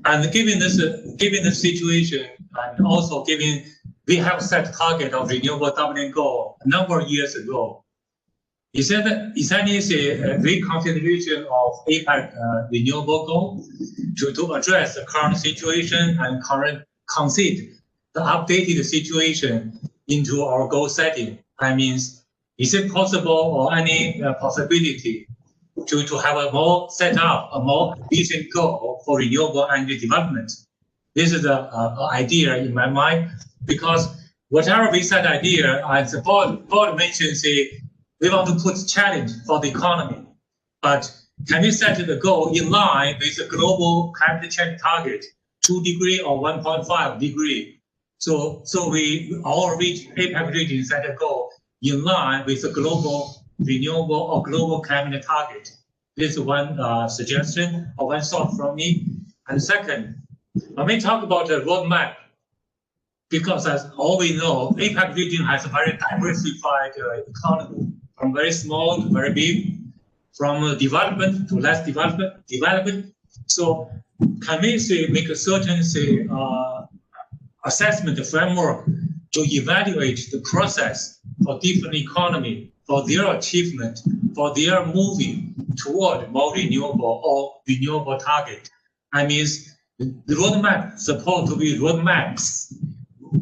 And given this situation, and also given we have set target of renewable doubling goal a number of years ago, is there any reconsideration of APEC renewable goal to address the current situation and consider the updated situation into our goal setting? I mean, is it possible or any possibility to have a more efficient goal for renewable energy development? This is an idea in my mind, because whatever we set idea, as the board mentioned, we want to put challenge for the economy, but can we set the goal in line with the global climate change target, 2 degree or 1.5 degree? So we all APEC region set a goal in line with the global renewable or global climate target. This is one suggestion or one thought from me. And second, when we talk about the roadmap, because as all we know, APEC region has a very diversified economy, from very small to very big, from development to less development. So can we make a certain assessment framework to evaluate the process for different economy, for their achievement, for their moving toward more renewable or renewable target? I mean, the roadmap supposed to be roadmaps.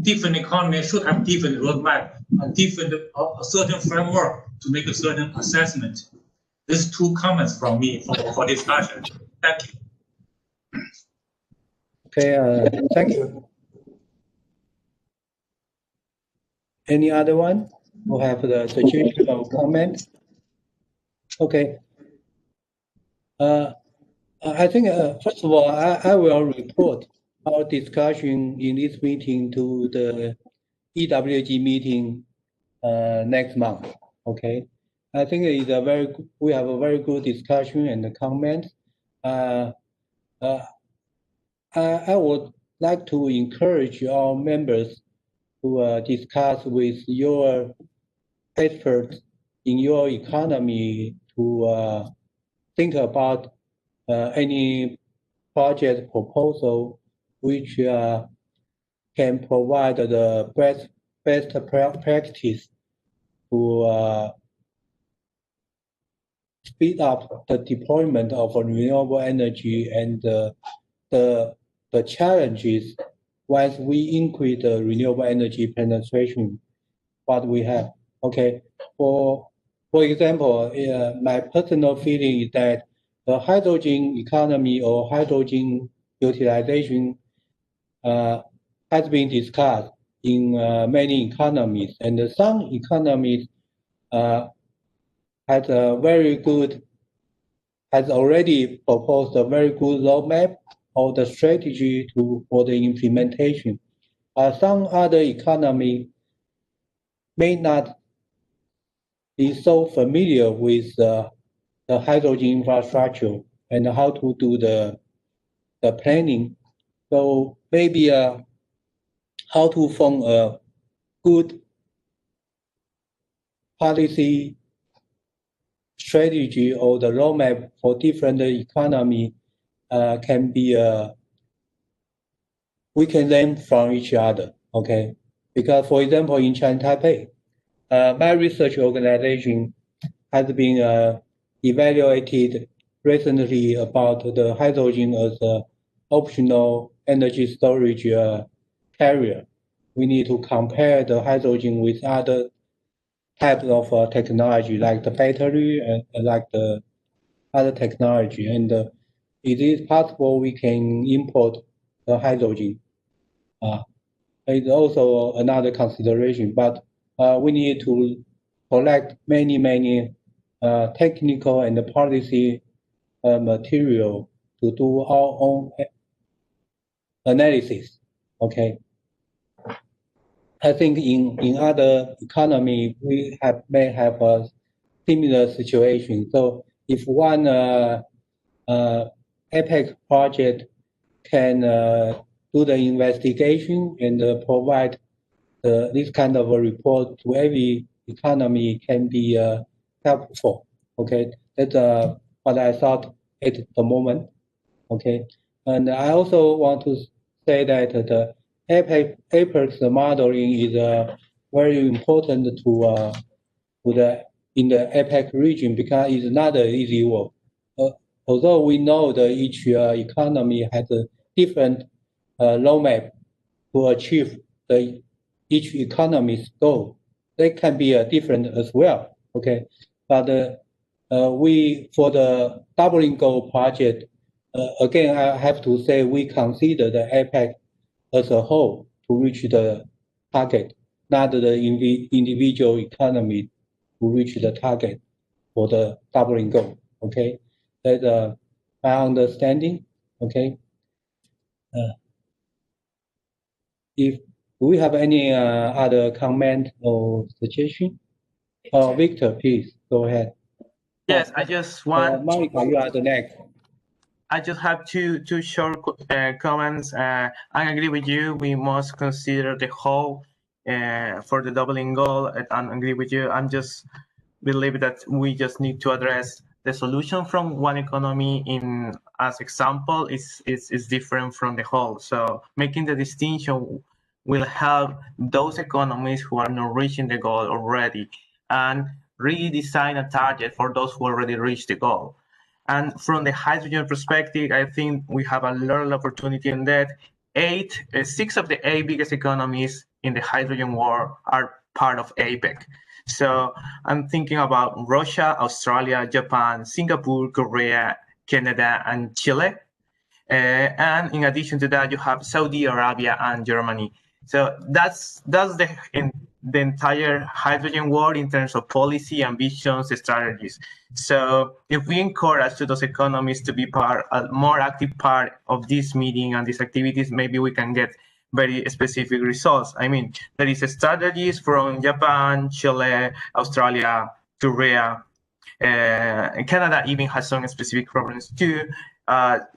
Different economies should have different roadmap and different a certain framework to make a certain assessment. These two comments from me for discussion. Thank you. Okay, thank you. Any other one who have the suggestion or comment? Okay. I think, first of all, I will report our discussion in this meeting to the EWG meeting next month. Okay. I think it's we have a very good discussion and the comments. I would like to encourage our members to discuss with your experts in your economy to think about any project proposal which can provide the best practice to speed up the deployment of renewable energy and the challenges once we increase the renewable energy penetration, what we have. Okay, for example, my personal feeling is that the hydrogen economy or hydrogen utilization has been discussed in many economies, and some economies has a very good has already proposed a very good roadmap of the strategy for the implementation. Some other economy may not be so familiar with the hydrogen infrastructure and how to do the planning. So maybe how to form a good policy strategy or the roadmap for different economy can be we can learn from each other, okay? Because for example, in China Taipei, my research organization has been evaluated recently about the hydrogen as an optional energy storage carrier. We need to compare the hydrogen with other types of technology like the battery and like the other technology. And it is possible we can import the hydrogen. It's also another consideration, but we need to collect many technical and policy material to do our own analysis. Okay. I think in other economy we may have a similar situation. So if one APEC project can do the investigation and provide this kind of a report to every economy can be helpful. Okay, that's what I thought at the moment. Okay, and I also want to say that the APEC's modeling is very important to the in the APEC region because it's not an easy work. Although we know that each economy has a different roadmap to achieve each economy's goal, they can be different as well. Okay, but we for the doubling goal project, again I have to say we consider the APEC as a whole to reach the target, not the individual economy to reach the target for the doubling goal. Okay, that's my understanding. Okay. If we have any other comment or suggestion, Victor, please go ahead. Yes, I just want. Monica, you are the next. I just have two short comments. I agree with you. We must consider the whole for the doubling goal. And I agree with you. I'm just believe that we just need to address the solution from one economy in as example is different from the whole. So making the distinction will help those economies who are not reaching the goal already and redesign a target for those who already reached the goal. And from the hydrogen perspective, I think we have a lot of opportunity in that. 6 of the 8 biggest economies in the hydrogen world are part of APEC. So I'm thinking about Russia, Australia, Japan, Singapore, Korea, Canada, and Chile. And in addition to that, you have Saudi Arabia and Germany. So that's the entire hydrogen world in terms of policy, ambitions, strategies. So if we encourage to those economies to be a more active part of this meeting and these activities, maybe we can get very specific results. I mean, there is strategies from Japan, Chile, Australia, Korea, and Canada even has some specific programs too.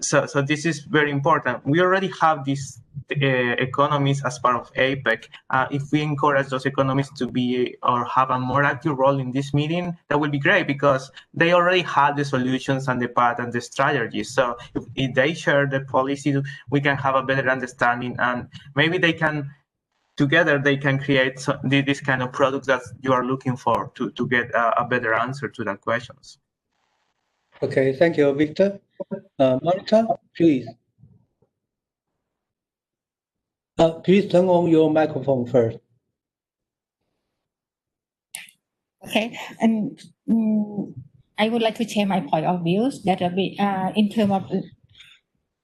So this is very important. We already have these economies as part of APEC. If we encourage those economies to be or have a more active role in this meeting, that would be great because they already have the solutions and the path and the strategies. So if they share the policy, we can have a better understanding and maybe they can together they can create this kind of products that you are looking for to get a better answer to that questions. Okay, thank you, Victor. Monica, please. Please turn on your microphone first. Okay, and I would like to share my point of views that in terms of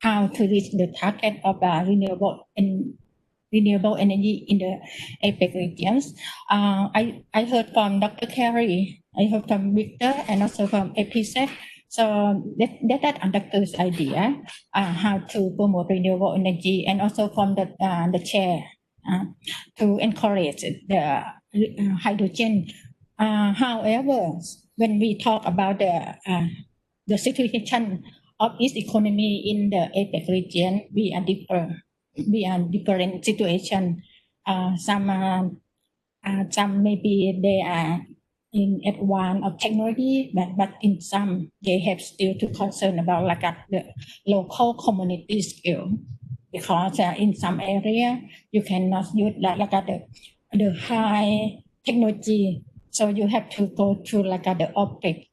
how to reach the target of renewable energy in the APEC regions. I heard from Dr. Carey, I heard from Victor, and also from APEC. So that undergoes idea how to promote renewable energy, and also from the chair to encourage the hydrogen. However, when we talk about the situation of each economy in the APEC region, we are different situation. Some maybe they are in advance of technology, but in some they have still to concern about like the local community skill, because in some area you cannot use like the high technology, so you have to go through like the OPEC.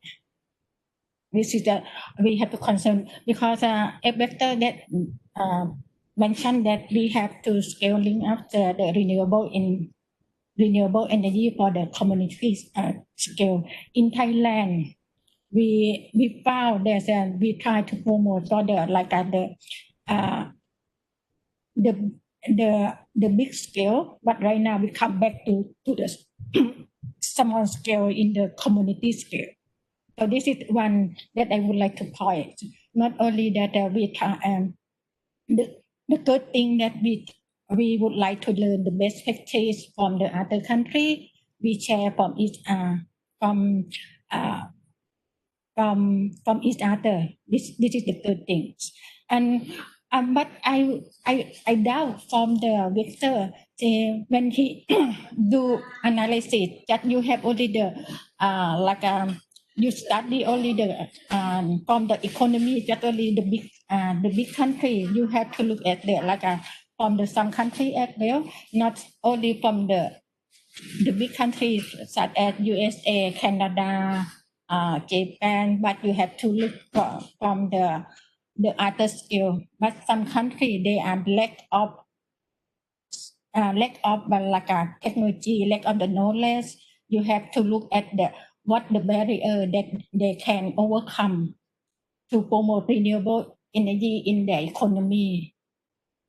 This is we have to concern, because a vector that mentioned that we have to scaling up the renewable energy for the community scale. In Thailand, we found that we try to promote for the like the big scale, but right now we come back to the small scale in the community scale. So this is one that I would like to point. Not only that we the good thing that we would like to learn the best practice from the other country. We share from each from each other. This is the good things. And but I doubt from the Victor when he do analysis that you have only the you study only the from the economy, just only the big country. You have to look at the from the some country as well, not only from the big countries such as USA, Canada, Japan, but you have to look from the other skill. But some country they are lack of technology, lack of the knowledge. You have to look at what the barrier that they can overcome to promote renewable energy in their economy.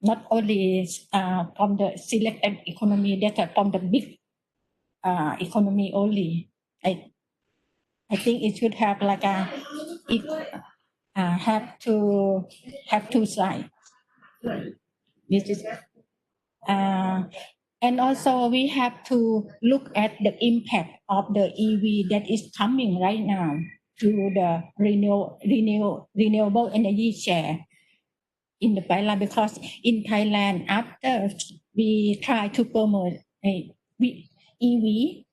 Not only from the selected economy, that from the big economy only. I think it should have like have two sides. This is and also we have to look at the impact of the EV that is coming right now to the renewable energy share in the Thailand, because in Thailand after we try to promote EV,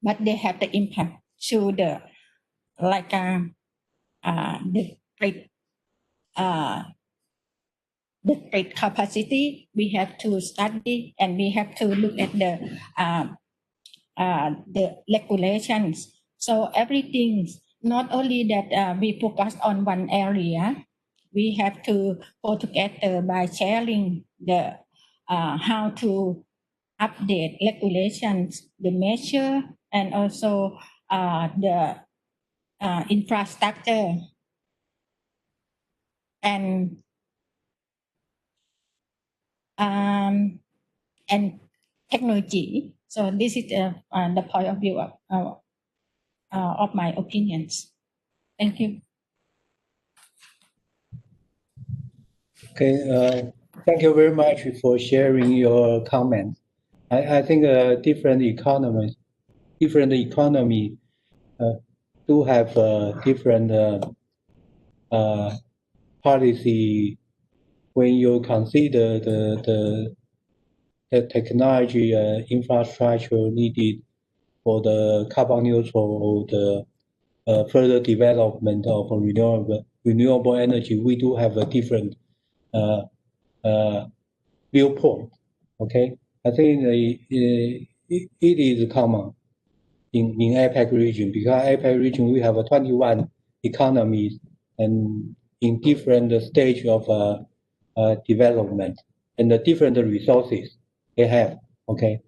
but they have the impact to the the grid capacity. We have to study and we have to look at the regulations. So everything, not only that we focus on one area, we have to go together by sharing the how to update regulations, the measure, and also the infrastructure and technology. So this is the point of view of my opinions. Thank you. Okay, thank you very much for sharing your comments. I think different economy do have different policy when you consider the technology infrastructure needed for the carbon neutral or the further development of renewable energy. We do have a different viewpoint. Okay, I think it is common in APEC region, because APEC region we have 21 economies and in different stage of development and the different resources they have. Okay,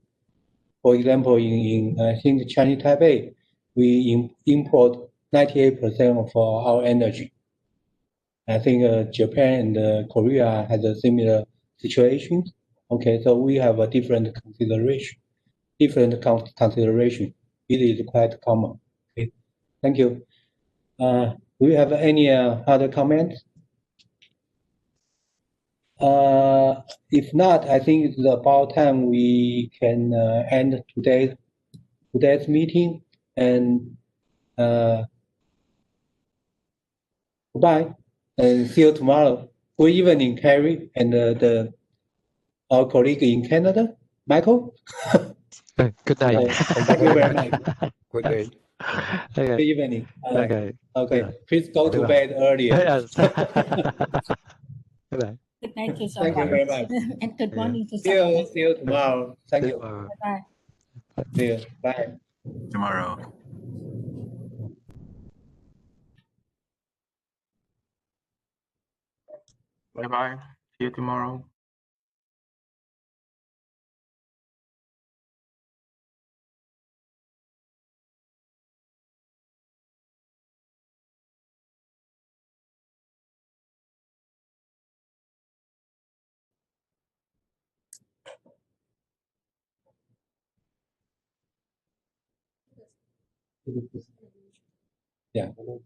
for example, in I think Chinese Taipei, we import 98% of our energy. I think Japan and Korea has a similar situation. Okay, so we have a different consideration. It is quite common. Okay, thank you. Do you have any other comments? If not, I think it's about time we can end today's meeting, and goodbye and see you tomorrow. Good evening, Carrie, and our colleague in Canada, Michael. Good night. Thank you very much. Good day. Good Okay. evening. Okay. Okay. Please go to Goodbye. bed earlier. Yes. Goodbye. Good night to Thank you someone. very much. And good morning to See you. someone. See you tomorrow. Thank you. Bye. See you. Bye. Tomorrow. Bye-bye. See you tomorrow. Yeah. Bye.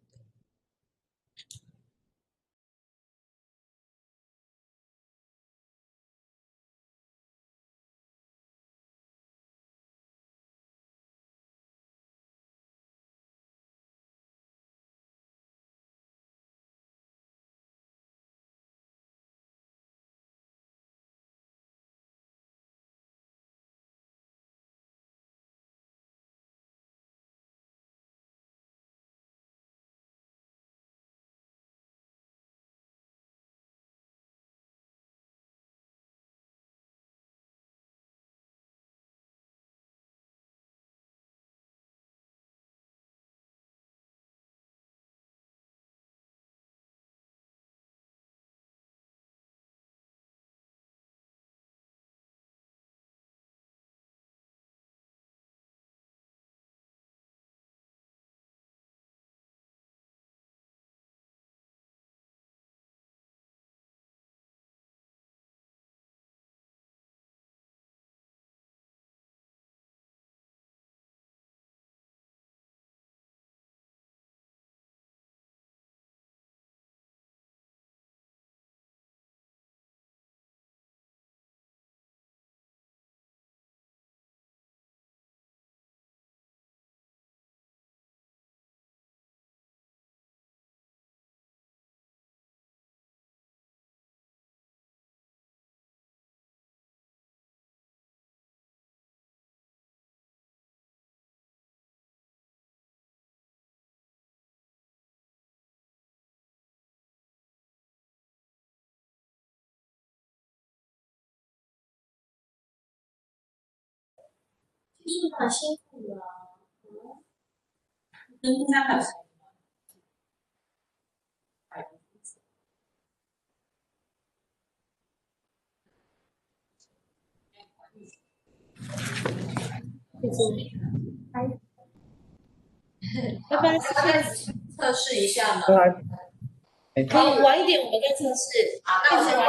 好，晚一点我们再测试。好，那我先关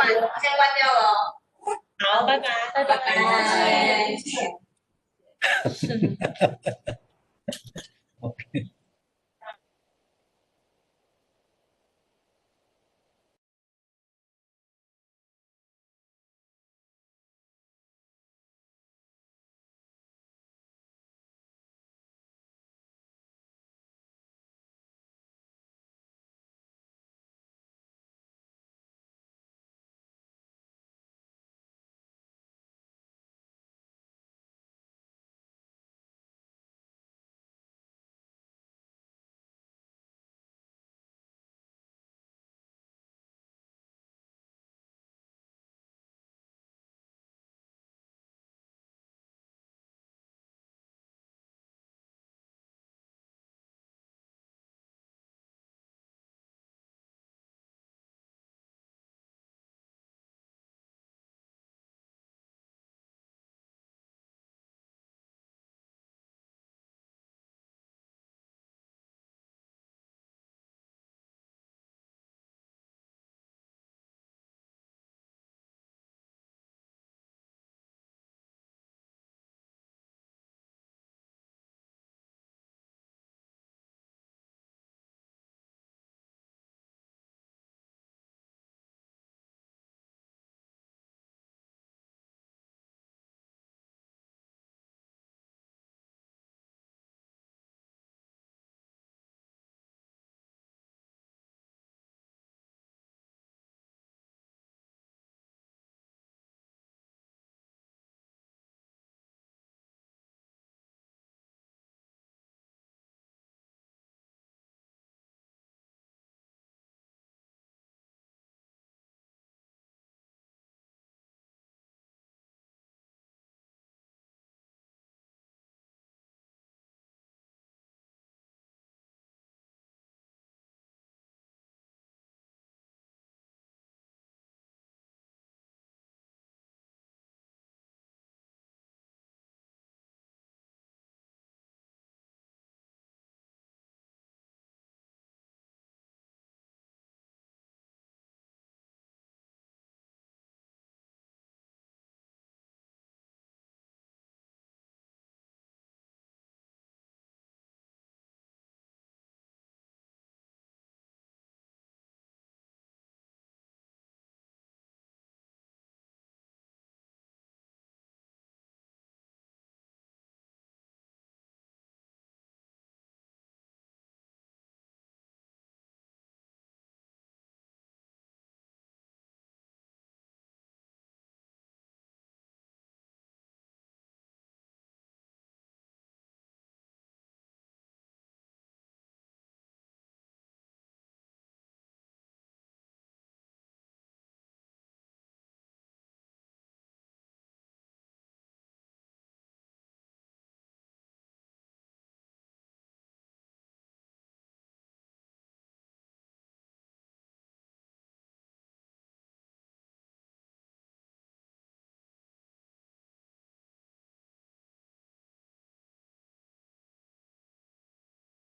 掉了哦。好，拜拜，拜拜。Okay.